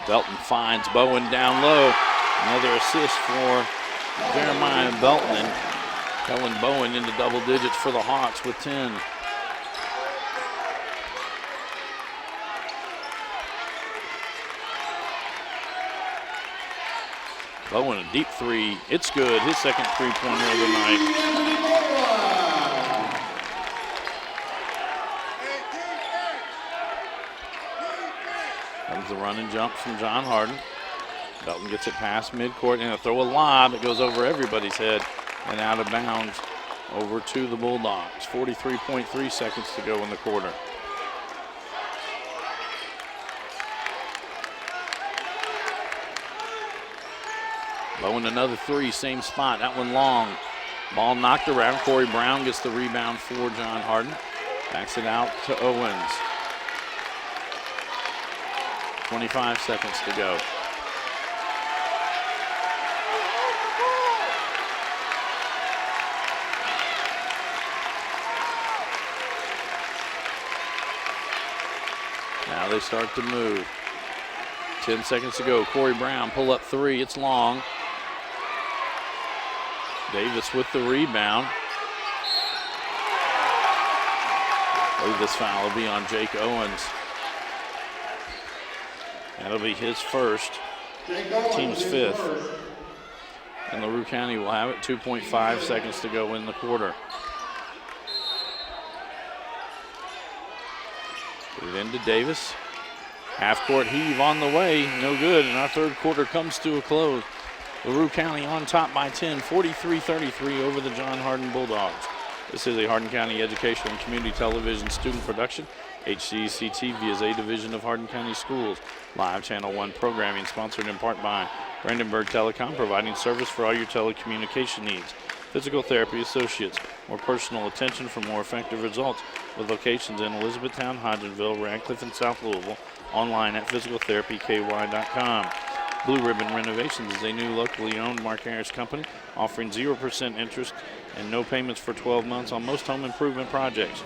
Speaker 1: Belton finds Bowen down low. Another assist for Jeremiah Belton, and Kellen Bowen into double digits for the Hawks with 10. Bowen, a deep three. It's good. His second three-pointer of the night. Comes the run and jump from John Hardin. Belton gets it past midcourt and a throw a lob that goes over everybody's head and out of bounds over to the Bulldogs. 43.3 seconds to go in the quarter. Bowen another three, same spot, that one long. Ball knocked around. Corey Brown gets the rebound for John Hardin. Backs it out to Owens. 25 seconds to go. Now they start to move. 10 seconds to go. Corey Brown, pull up three. It's long. Davis with the rebound. I believe this foul will be on Jake Owens. That'll be his first, team's fifth. And Larue County will have it. 2.5 seconds to go in the quarter. Put it into Davis. Half-court heave on the way, no good, and our third quarter comes to a close. Larue County on top by 10, 43-33 over the John Hardin Bulldogs. This is a Hardin County Educational and Community Television student production. HCEC-TV is a division of Hardin County Schools. Live Channel 1 programming sponsored in part by Brandenburg Telecom, providing service for all your telecommunication needs. Physical Therapy Associates, more personal attention for more effective results, with locations in Elizabethtown, Hodgenville, Radcliffe, and South Louisville. Online at physicaltherapyky.com. Blue Ribbon Renovations is a new locally owned Mark Harris company offering 0% interest and no payments for 12 months on most home improvement projects.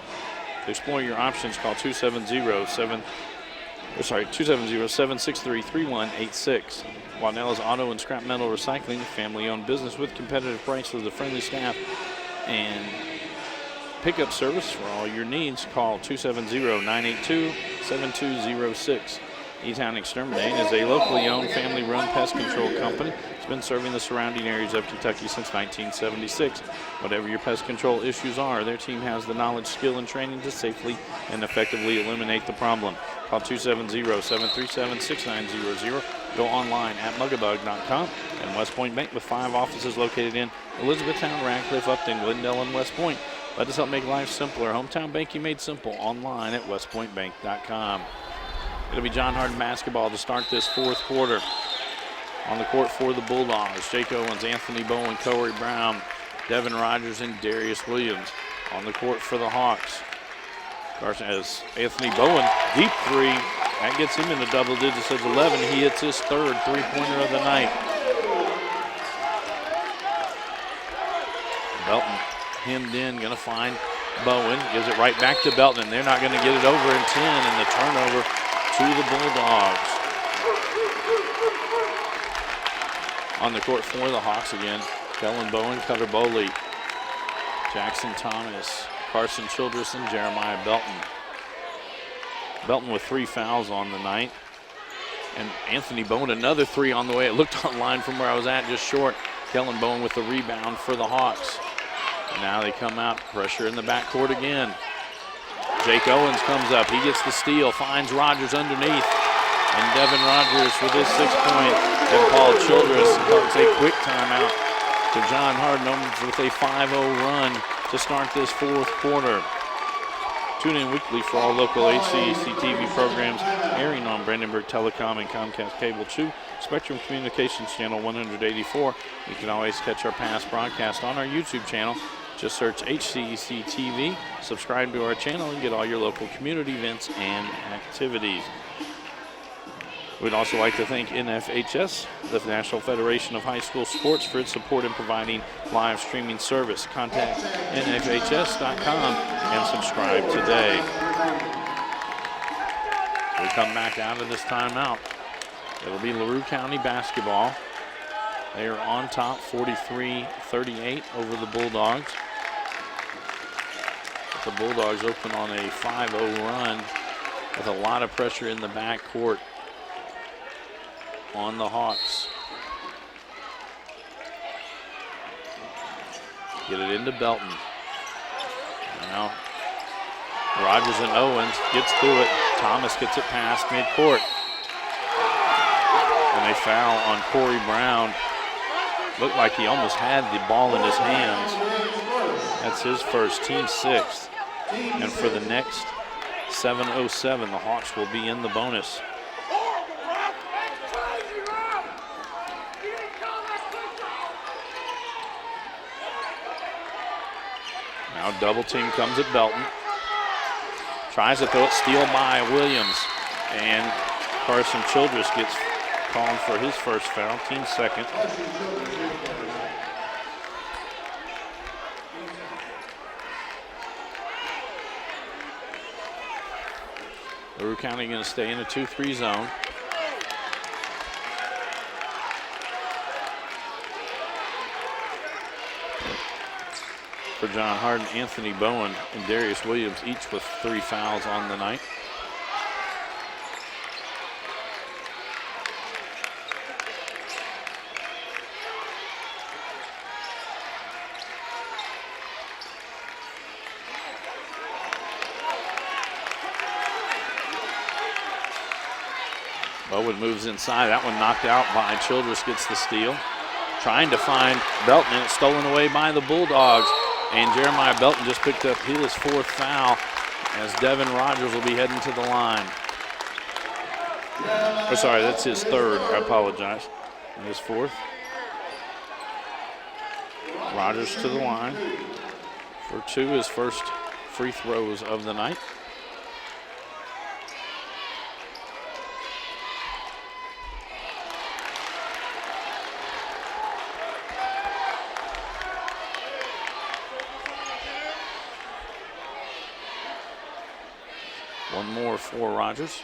Speaker 1: To explore your options, call 270-763-3186. Waddell's Auto and Scrap Metal Recycling, family-owned business with competitive prices, a friendly staff, and pickup service for all your needs. Call 270-982-7206. E-Town Exterminating is a locally owned, family-run pest control company. It's been serving the surrounding areas of Kentucky since 1976. Whatever your pest control issues are, their team has the knowledge, skill, and training to safely and effectively eliminate the problem. Call 270-737-6900. Go online at mugabug.com. And West Point Bank, with 5 offices located in Elizabethtown, Radcliffe, Upton, Glendale, and West Point. Let us help make life simpler. Hometown banking made simple. Online at westpointbank.com. It'll be John Hardin basketball to start this fourth quarter. On the court for the Bulldogs, Jake Owens, Anthony Bowen, Corey Brown, Devin Rogers, and Darius Williams. On the court for the Hawks, Carson has Anthony Bowen, deep three. That gets him into double digits at 11. He hits his third three-pointer of the night. Belton hemmed in, gonna find Bowen. Gives it right back to Belton, and they're not gonna get it over in 10, and the turnover to the Bulldogs. On the court for the Hawks again, Kellen Bowen, Cutter Bowley, Jackson Thomas, Carson Childress, and Jeremiah Belton. Belton with 3 fouls on the night. And Anthony Bowen, another 3 on the way. It looked online from where I was at, just short. Kellen Bowen with the rebound for the Hawks. And now they come out, pressure in the backcourt again. Jake Owens comes up, he gets the steal, finds Rogers underneath. And Devin Rogers with his 6-point. And Paul Childress calls a quick timeout to John Hardin with a 5-0 run to start this fourth quarter. Tune in weekly for all local HCEC-TV programs airing on Brandenburg Telecom and Comcast Cable 2, Spectrum Communications Channel 184. You can always catch our past broadcast on our YouTube channel. Just search HCEC-TV, subscribe to our channel, and get all your local community events and activities. We'd also like to thank NFHS, the National Federation of High School Sports, for its support in providing live streaming service. Contact nfhs.com and subscribe today. We come back out of this timeout. It'll be Larue County basketball. They are on top 43-38 over the Bulldogs. The Bulldogs open on a 5-0 run with a lot of pressure in the backcourt on the Hawks. Get it into Belton. Now Rogers and Owens gets through it. Thomas gets it past midcourt. And they foul on Corey Brown. Looked like he almost had the ball in his hands. That's his first, team sixth. And for the next 7:07, the Hawks will be in the bonus. Now double team comes at Belton. Tries to throw it, steal by Williams. And Carson Childress gets called for his first foul, team second. Larue County going to stay in a 2-3 zone. For John Hardin, Anthony Bowen and Darius Williams, each with 3 fouls on the night. Bowen moves inside. That one knocked out by Childress, gets the steal. Trying to find Belton, and it's stolen away by the Bulldogs. And Jeremiah Belton just picked up his 4th foul as Devin Rogers will be heading to the line. Oh, sorry, that's his 3rd. I apologize. And his 4th. Rogers to the line for 2, his first free throws of the night. One more for Rogers.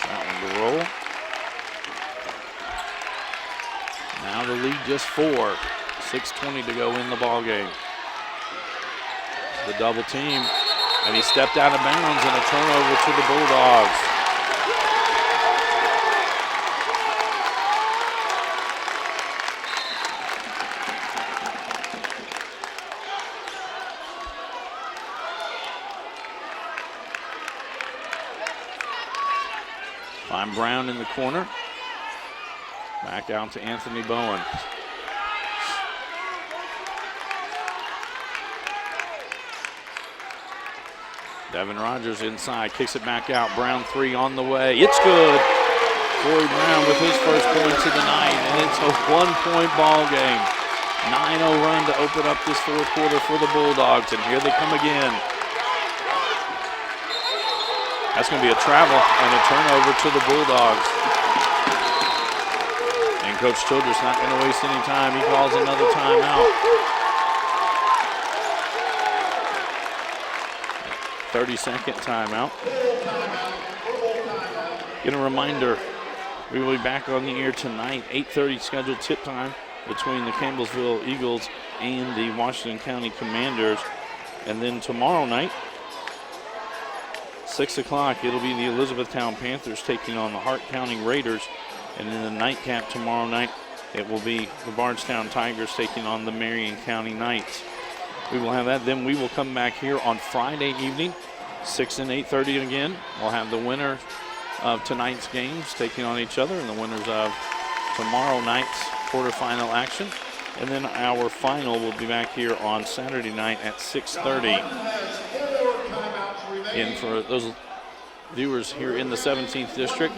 Speaker 1: That one to roll. Now the lead just 4. 6:20 to go in the ball game. The double team, and he stepped out of bounds, and a turnover to the Bulldogs. Find Brown in the corner. Back out to Anthony Bowen. Devin Rogers inside, kicks it back out. Brown 3 on the way. It's good. Corey Brown with his first points of the night, and it's a 1-point ball game. 9-0 run to open up this 4th quarter for the Bulldogs, and here they come again. That's going to be a travel and a turnover to the Bulldogs. And Coach Childress not going to waste any time. He calls another timeout. 30-second timeout. Get a reminder, we will be back on the air tonight. 8:30 scheduled tip time between the Campbellsville Eagles and the Washington County Commanders. And then tomorrow night, 6 o'clock, it'll be the Elizabethtown Panthers taking on the Hart County Raiders. And in the nightcap tomorrow night, it will be the Bardstown Tigers taking on the Marion County Knights. We will have that. Then we will come back here on Friday evening, 6 and 8:30 again. We'll have the winner of tonight's games taking on each other and the winners of tomorrow night's quarterfinal action. And then our final will be back here on Saturday night at 6:30. And for those viewers here in the 17th District,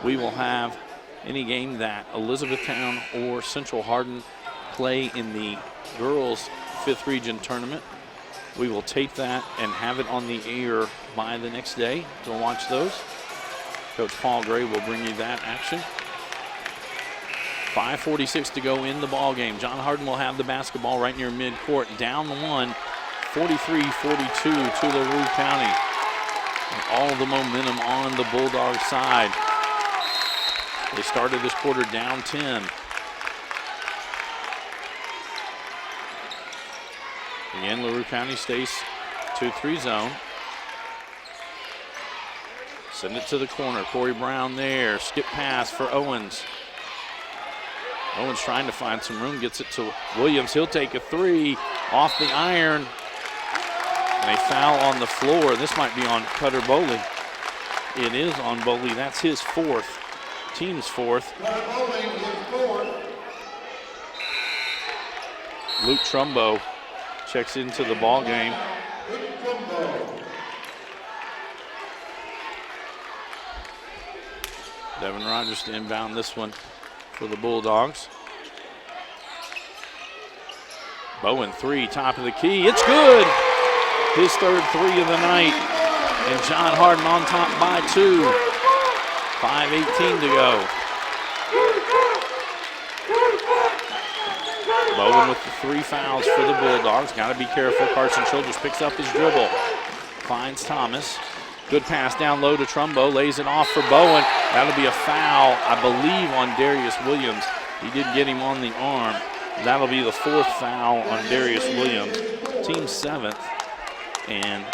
Speaker 1: we will have any game that Elizabethtown or Central Hardin play in the girls' 5th Region Tournament. We will tape that and have it on the air by the next day to watch those. Coach Paul Gray will bring you that action. 5:46 to go in the ball game. John Hardin will have the basketball right near midcourt. Down 1, 43-42 to Larue County. And all the momentum on the Bulldog side. They started this quarter down 10. Again, Larue County stays 2-3 zone. Send it to the corner. Corey Brown there. Skip pass for Owens. Owen's trying to find some room, gets it to Williams. He'll take a three off the iron. And a foul on the floor. This might be on Cutter Bowley. It is on Bowley. That's his fourth, team's fourth. Luke Trumbo checks into the ball game. Devin Rogers to inbound this one for the Bulldogs. Bowen three, top of the key. It's good. His third three of the night. And John Hardin on top by 2. 5:18 to go. Bowen with the 3 fouls for the Bulldogs. Got to be careful. Carson Childress picks up his dribble. Finds Thomas. Good pass down low to Trumbo. Lays it off for Bowen. That'll be a foul, I believe, on Darius Williams. He did get him on the arm. That'll be the 4th foul on Darius Williams. Team 7th. And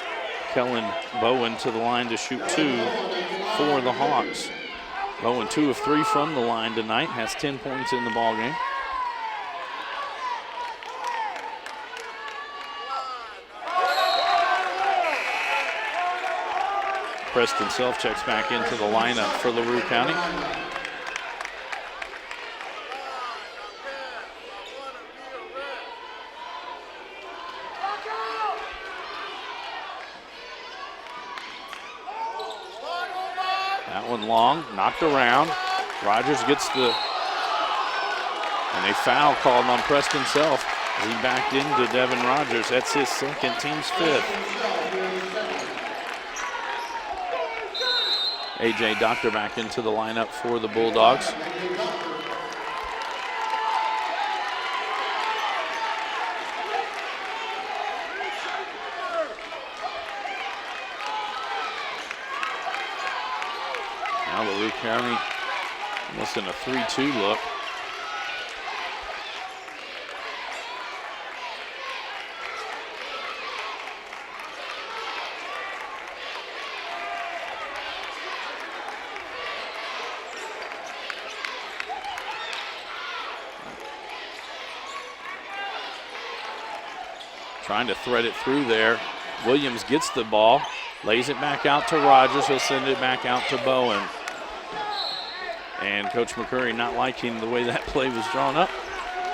Speaker 1: Kellen Bowen to the line to shoot 2 for the Hawks. Bowen 2 of 3 from the line tonight. Has 10 points in the ball game. Preston Self checks back into the lineup for Larue County. That one long, knocked around. Rogers gets the, and a foul called on Preston Self. He backed into Devin Rogers. That's his second, team's 5th. A.J. Doctor back into the lineup for the Bulldogs. Now Larue County almost in a 3-2 look. Trying to thread it through there. Williams gets the ball, lays it back out to Rogers. He'll send it back out to Bowen. And Coach McCurry, not liking the way that play was drawn up,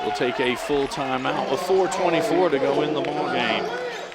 Speaker 1: will take a full timeout with 4:24 to go in the ball game.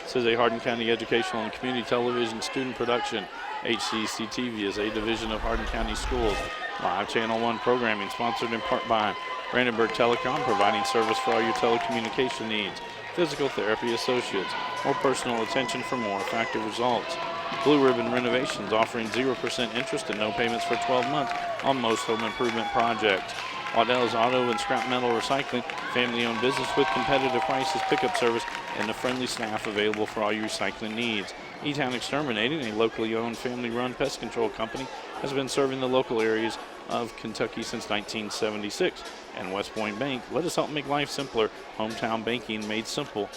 Speaker 1: This is a Hardin County Educational and Community Television student production. HCEC-TV is a division of Hardin County Schools. Live Channel 1 programming sponsored in part by Brandenburg Telecom, providing service for all your telecommunication needs. Physical Therapy Associates, more personal attention for more effective results. Blue Ribbon Renovations, offering 0% interest and no payments for 12 months on most home improvement projects. Waddell's Auto and Scrap Metal Recycling, family-owned business with competitive prices, pickup service, and a friendly staff available for all your recycling needs. E-Town Exterminating, a locally owned family-run pest control company, has been serving the local areas of Kentucky since 1976. And West Point Bank, let us help make life simpler. Hometown banking made simple.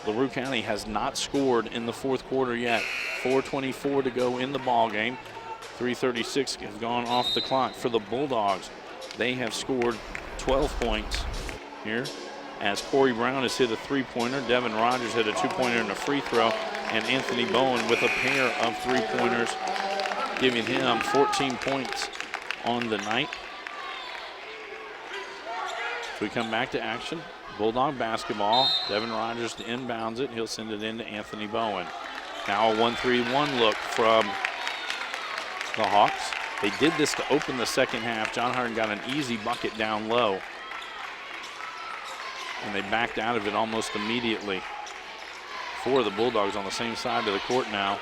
Speaker 1: Larue County has not scored in the 4th quarter yet. 4:24 to go in the ball game. 3:36 has gone off the clock for the Bulldogs. They have scored 12 points here, as Corey Brown has hit a 3-pointer, Devin Rogers hit a 2-pointer and a free throw, and Anthony Bowen with a pair of 3-pointers, giving him 14 points on the night. We come back to action. Bulldog basketball. Devin Rogers inbounds it. He'll send it in to Anthony Bowen. Now a 1-3-1 look from the Hawks. They did this to open the second half. John Hardin got an easy bucket down low, and they backed out of it almost immediately. 4 of the Bulldogs on the same side of the court now.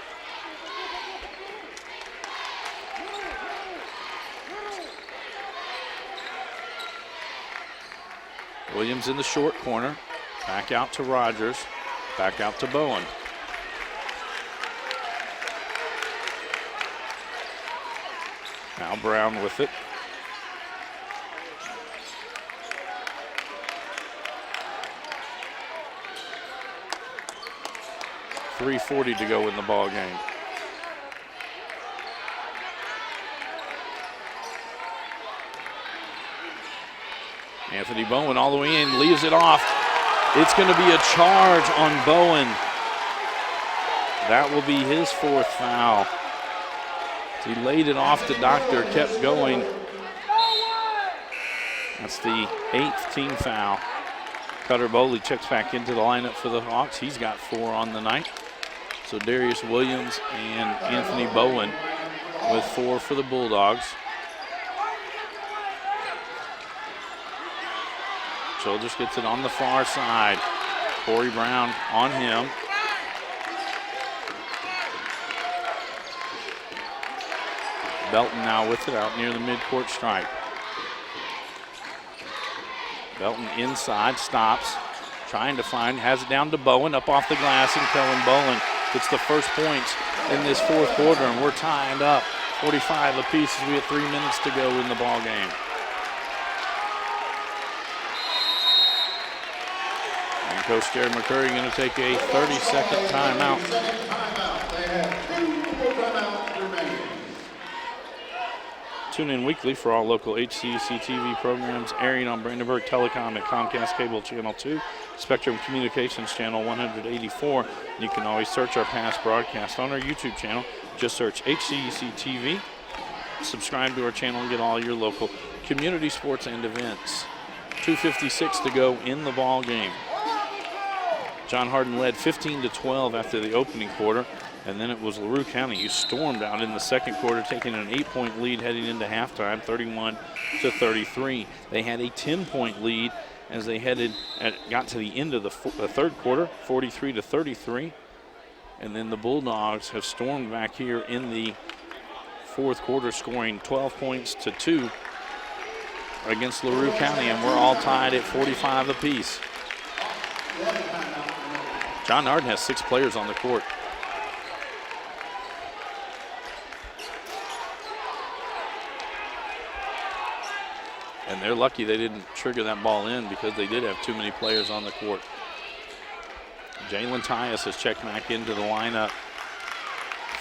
Speaker 1: Williams in the short corner. Back out to Rogers. Back out to Bowen. Now Brown with it. .340 to go in the ball game. Anthony Bowen all the way in, leaves it off. It's going to be a charge on Bowen. That will be his 4th foul. He laid it off. The doctor kept going. That's the 8th team foul. Cutter Boley checks back into the lineup for the Hawks. He's got 4 on the night. So Darius Williams and Anthony Bowen with 4 for the Bulldogs. Childress gets it on the far side. Corey Brown on him. Belton now with it out near the midcourt stripe. Belton inside, stops, trying to find, has it down to Bowen, up off the glass, and Kellen Bowen gets the first points in this 4th quarter, and we're tied up 45 apiece as we have 3 minutes to go in the ball game. And Coach Jared McCurry going to take a 30-second timeout.
Speaker 2: They have 2 full timeouts remaining.
Speaker 1: Tune in weekly for all local HCEC-TV programs airing on Brandenburg Telecom at Comcast Cable Channel 2, Spectrum Communications Channel 184. You can always search our past broadcast on our YouTube channel. Just search HCEC-TV. Subscribe to our channel and get all your local community sports and events. 2:56 to go in the ball game. John Hardin led 15-12 after the opening quarter. And then it was Larue County who stormed out in the second quarter, taking an 8-point lead heading into halftime, 31-33. They had a 10-point lead as they got to the end of the third quarter, 43-33. And then the Bulldogs have stormed back here in the 4th quarter, scoring 12 points to 2 against Larue County, and we're all tied at 45 apiece. John Hardin has 6 players on the court. And they're lucky they didn't trigger that ball in because they did have too many players on the court. Jalen Tyus has checked back into the lineup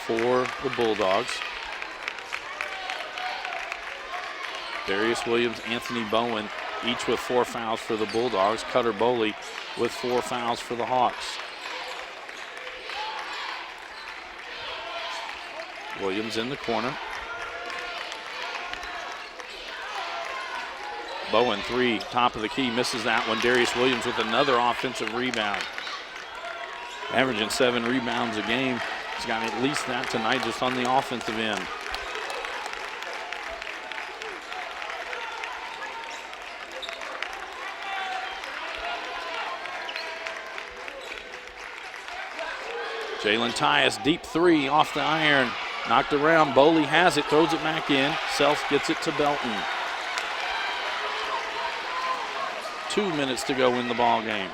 Speaker 1: for the Bulldogs. Darius Williams, Anthony Bowen, each with 4 fouls for the Bulldogs. Cutter Boley with 4 fouls for the Hawks. Williams in the corner. Bowen 3, top of the key, misses that one. Darius Williams with another offensive rebound. Averaging 7 rebounds a game. He's got at least that tonight just on the offensive end. Jalen Tyus, deep 3 off the iron. Knocked around, Boley has it, throws it back in. Self gets it to Belton. 2 minutes to go in the ball game.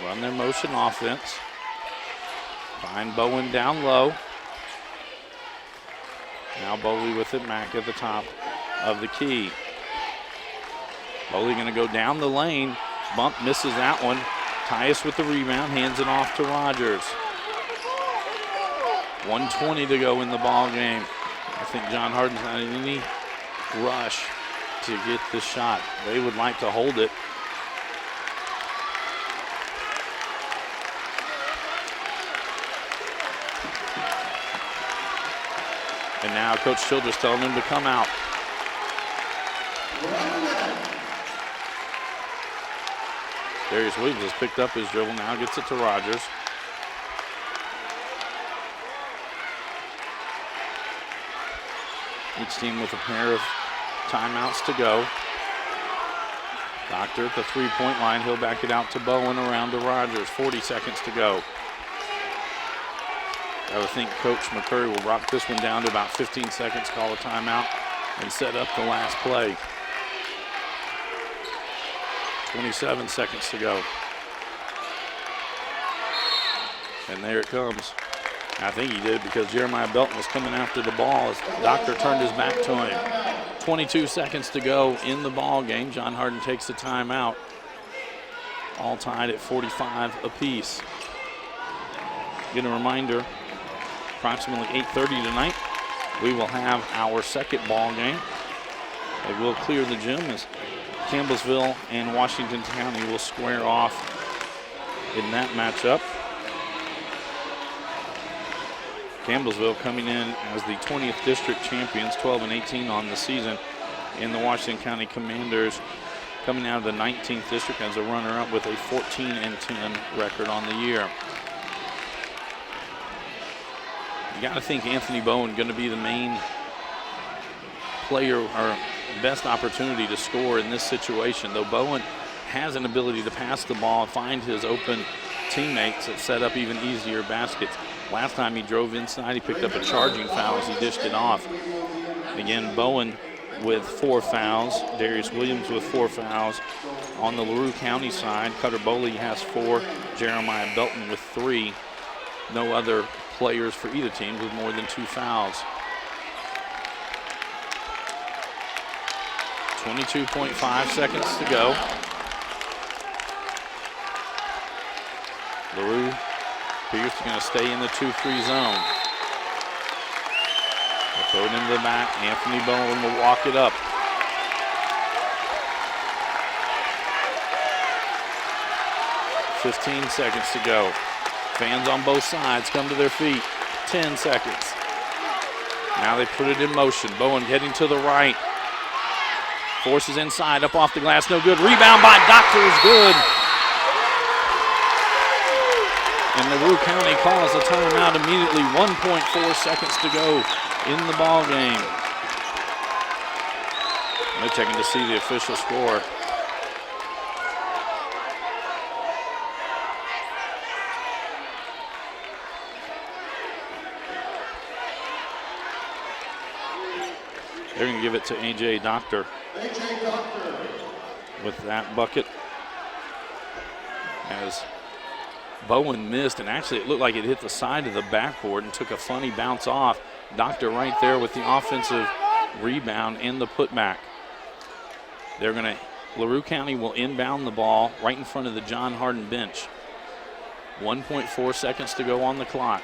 Speaker 1: Run their motion offense. Find Bowen down low. Now Boley with it back at the top of the key. Boley going to go down the lane. Bump, misses that one. Tyus with the rebound, hands it off to Rogers. 1:20 to go in the ball game. I think John Hardin's not in any rush to get this shot. They would like to hold it. And now Coach Childress telling him to come out. Darius Williams has picked up his dribble, now gets it to Rogers. Each team with a pair of timeouts to go. Doctor at the 3-point line, he'll back it out to Bowen, around to Rogers, 40 seconds to go. I would think Coach McCurry will rock this one down to about 15 seconds, call a timeout, and set up the last play. 27 seconds to go. And there it comes. I think he did because Jeremiah Belton was coming after the ball as Doctor turned his back to him. 22 seconds to go in the ball game. John Hardin takes the timeout. All tied at 45 apiece. Again, a reminder, approximately 8:30 tonight, we will have our second ball game. They will clear the gym as Campbellsville and Washington County will square off in that matchup. Campbellsville coming in as the 20th district champions, 12-18 on the season, and the Washington County Commanders coming out of the 19th district as a runner-up with a 14-10 record on the year. You got to think Anthony Bowen going to be the main player or best opportunity to score in this situation, though Bowen has an ability to pass the ball and find his open teammates that set up even easier baskets. Last time he drove inside, he picked up a charging foul as he dished it off. Again, Bowen with 4 fouls. Darius Williams with 4 fouls. On the Larue County side, Cutter Boley has 4. Jeremiah Belton with 3. No other players for either team with more than 2 fouls. 22.5 seconds to go. Larue appears to going to stay in the 2-3 zone. They'll throw it into the back. Anthony Bowen will walk it up. $15 seconds to go. Fans on both sides come to their feet. 10 seconds. Now they put it in motion. Bowen heading to the right. Forces inside, up off the glass, no good. Rebound by Doctor is good. And Larue County calls a timeout immediately. 1.4 seconds to go in the ball game. They're checking to see the official score. They're going to give it to A.J. Doctor with that bucket. As Bowen missed, and actually it looked like it hit the side of the backboard and took a funny bounce off. Doctor right there with the offensive rebound and the putback. They're going to, Larue County will inbound the ball right in front of the John Hardin bench. 1.4 seconds to go on the clock.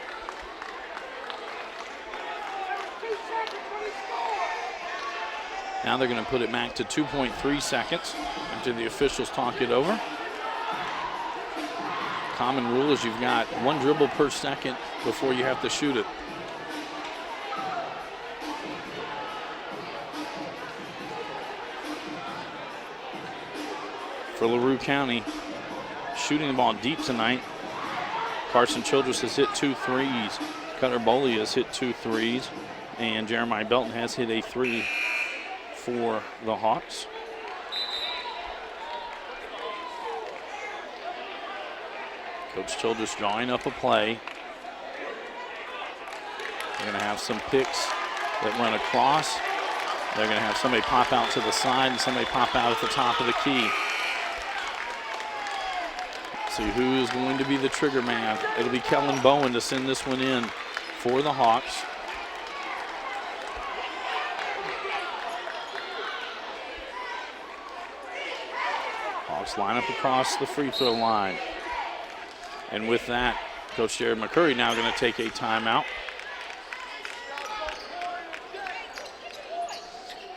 Speaker 1: Now they're going to put it back to 2.3 seconds after the officials talk it over. Common rule is you've got 1 dribble per second before you have to shoot it. For Larue County, shooting the ball deep tonight, Carson Childress has hit 2 threes. Cutter Boley has hit 2 threes. And Jeremiah Belton has hit a 3 for the Hawks. Coach Childress drawing up a play. They're going to have some picks that run across. They're going to have somebody pop out to the side and somebody pop out at the top of the key. See who is going to be the trigger man. It'll be Kellen Bowen to send this one in for the Hawks. Hawks line up across the free throw line. And with that, Coach Jared McCurry now going to take a timeout.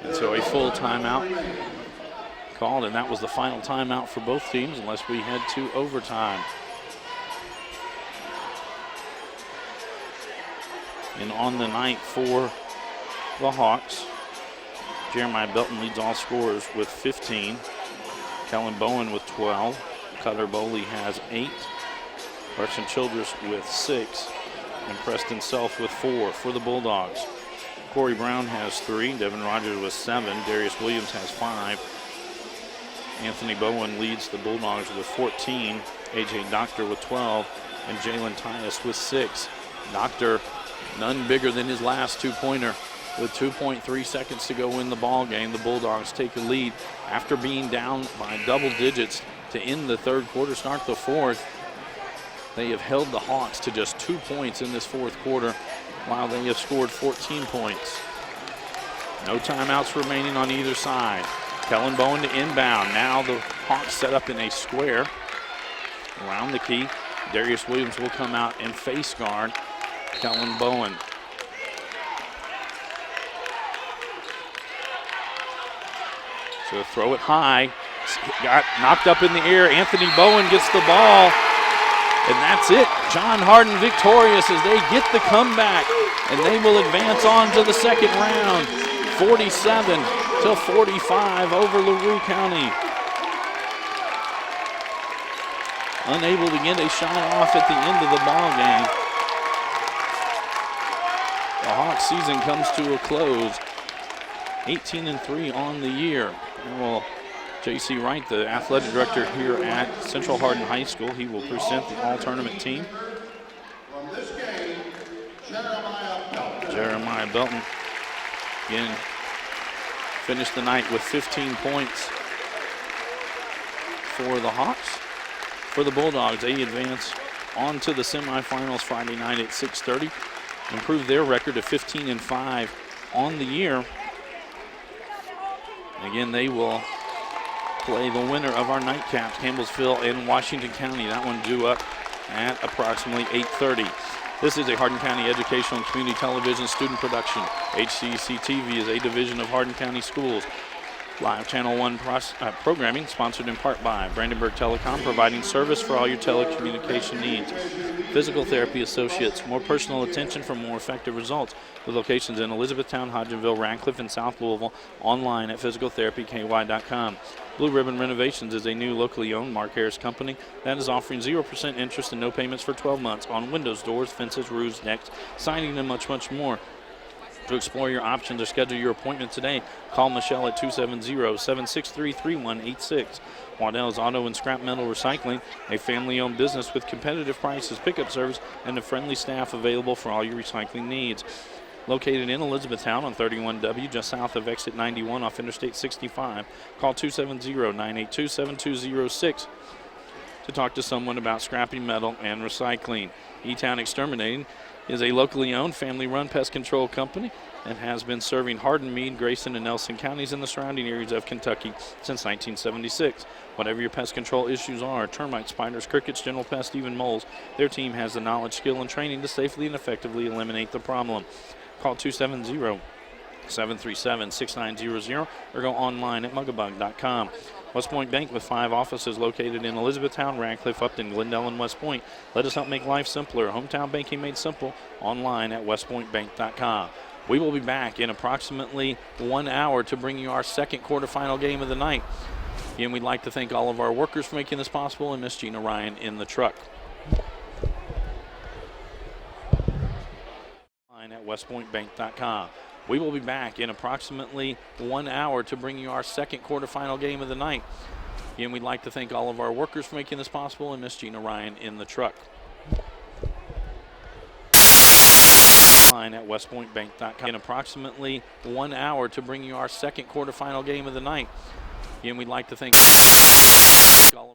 Speaker 1: And so a full timeout called, and that was the final timeout for both teams unless we head to overtime. And on the night for the Hawks, Jeremiah Belton leads all scorers with 15. Kellen Bowen with 12. Cutter Boley has 8. Carson Childress with 6. And Preston Self with 4 for the Bulldogs. Corey Brown has 3. Devin Rogers with 7. Darius Williams has 5. Anthony Bowen leads the Bulldogs with 14. A.J. Doctor with 12. And Jalen Tyus with 6. Doctor, none bigger than his last 2-pointer. With 2.3 seconds to go in the ball game, the Bulldogs take a lead after being down by double digits to end the third quarter, start the fourth. They have held the Hawks to just 2 points in this fourth quarter, while they have scored 14 points. No timeouts remaining on either side. Kellen Bowen to inbound. Now the Hawks set up in a square around the key. Darius Williams will come out and face guard Kellen Bowen. So throw it high. Got knocked up in the air. Anthony Bowen gets the ball. And that's it. John Hardin victorious as they get the comeback. And they will advance on to the second round. 47-45 over Larue County. Unable to get a shot off at the end of the ball game. The Hawks season comes to a close. 18-3 on the year. Well, J.C. Wright, the athletic director here at Central Hardin High School, he will present the all-tournament team.
Speaker 2: From this game,
Speaker 1: Jeremiah Belton again finished the night with 15 points for the Hawks. For the Bulldogs, they advance on to the semifinals Friday night at 6:30. Improve their record to 15-5 on the year. Again, they will play the winner of our nightcaps, Campbellsville and Washington County. That one due up at approximately 8:30. This is a Hardin County Educational and Community Television student production. HCEC-TV is a division of Hardin County Schools. Live Channel 1 programming sponsored in part by Brandenburg Telecom, providing service for all your telecommunication needs. Physical Therapy Associates, more personal attention for more effective results. With locations in Elizabethtown, Hodgenville, Radcliffe, and South Louisville. Online at physicaltherapyky.com. Blue Ribbon Renovations is a new locally owned Mark Harris company that is offering 0% interest and no payments for 12 months on windows, doors, fences, roofs, decks, siding, and much, much more. To explore your options or schedule your appointment today, call Michelle at 270-763-3186. Waddell's Auto and Scrap Metal Recycling, a family-owned business with competitive prices, pickup service, and a friendly staff available for all your recycling needs. Located in Elizabethtown on 31W, just south of exit 91 off Interstate 65. Call 270-982-7206 to talk to someone about scrapping metal and recycling. E-Town Exterminating is a locally owned, family-run pest control company and has been serving Hardin, Meade, Grayson, and Nelson counties in the surrounding areas of Kentucky since 1976. Whatever your pest control issues are, termites, spiders, crickets, general pests, even moles, their team has the knowledge, skill, and training to safely and effectively eliminate the problem. Call 270-737-6900 or go online at mugabug.com. West Point Bank with 5 offices located in Elizabethtown, Radcliffe, Upton, Glendale, and West Point. Let us help make life simpler. Hometown banking made simple. Online at westpointbank.com. We will be back in approximately 1 hour to bring you our second quarterfinal game of the night. Again, we'd like to thank all of our workers for making this possible and Miss Gina Ryan in the truck. Online at westpointbank.com. We will be back in approximately 1 hour to bring you our second quarterfinal game of the night. Again, we'd like to thank all of our workers for making this possible and Miss Gina Ryan in the truck. At westpointbank.com. In approximately 1 hour to bring you our second quarterfinal game of the night. Again, we'd like to thank all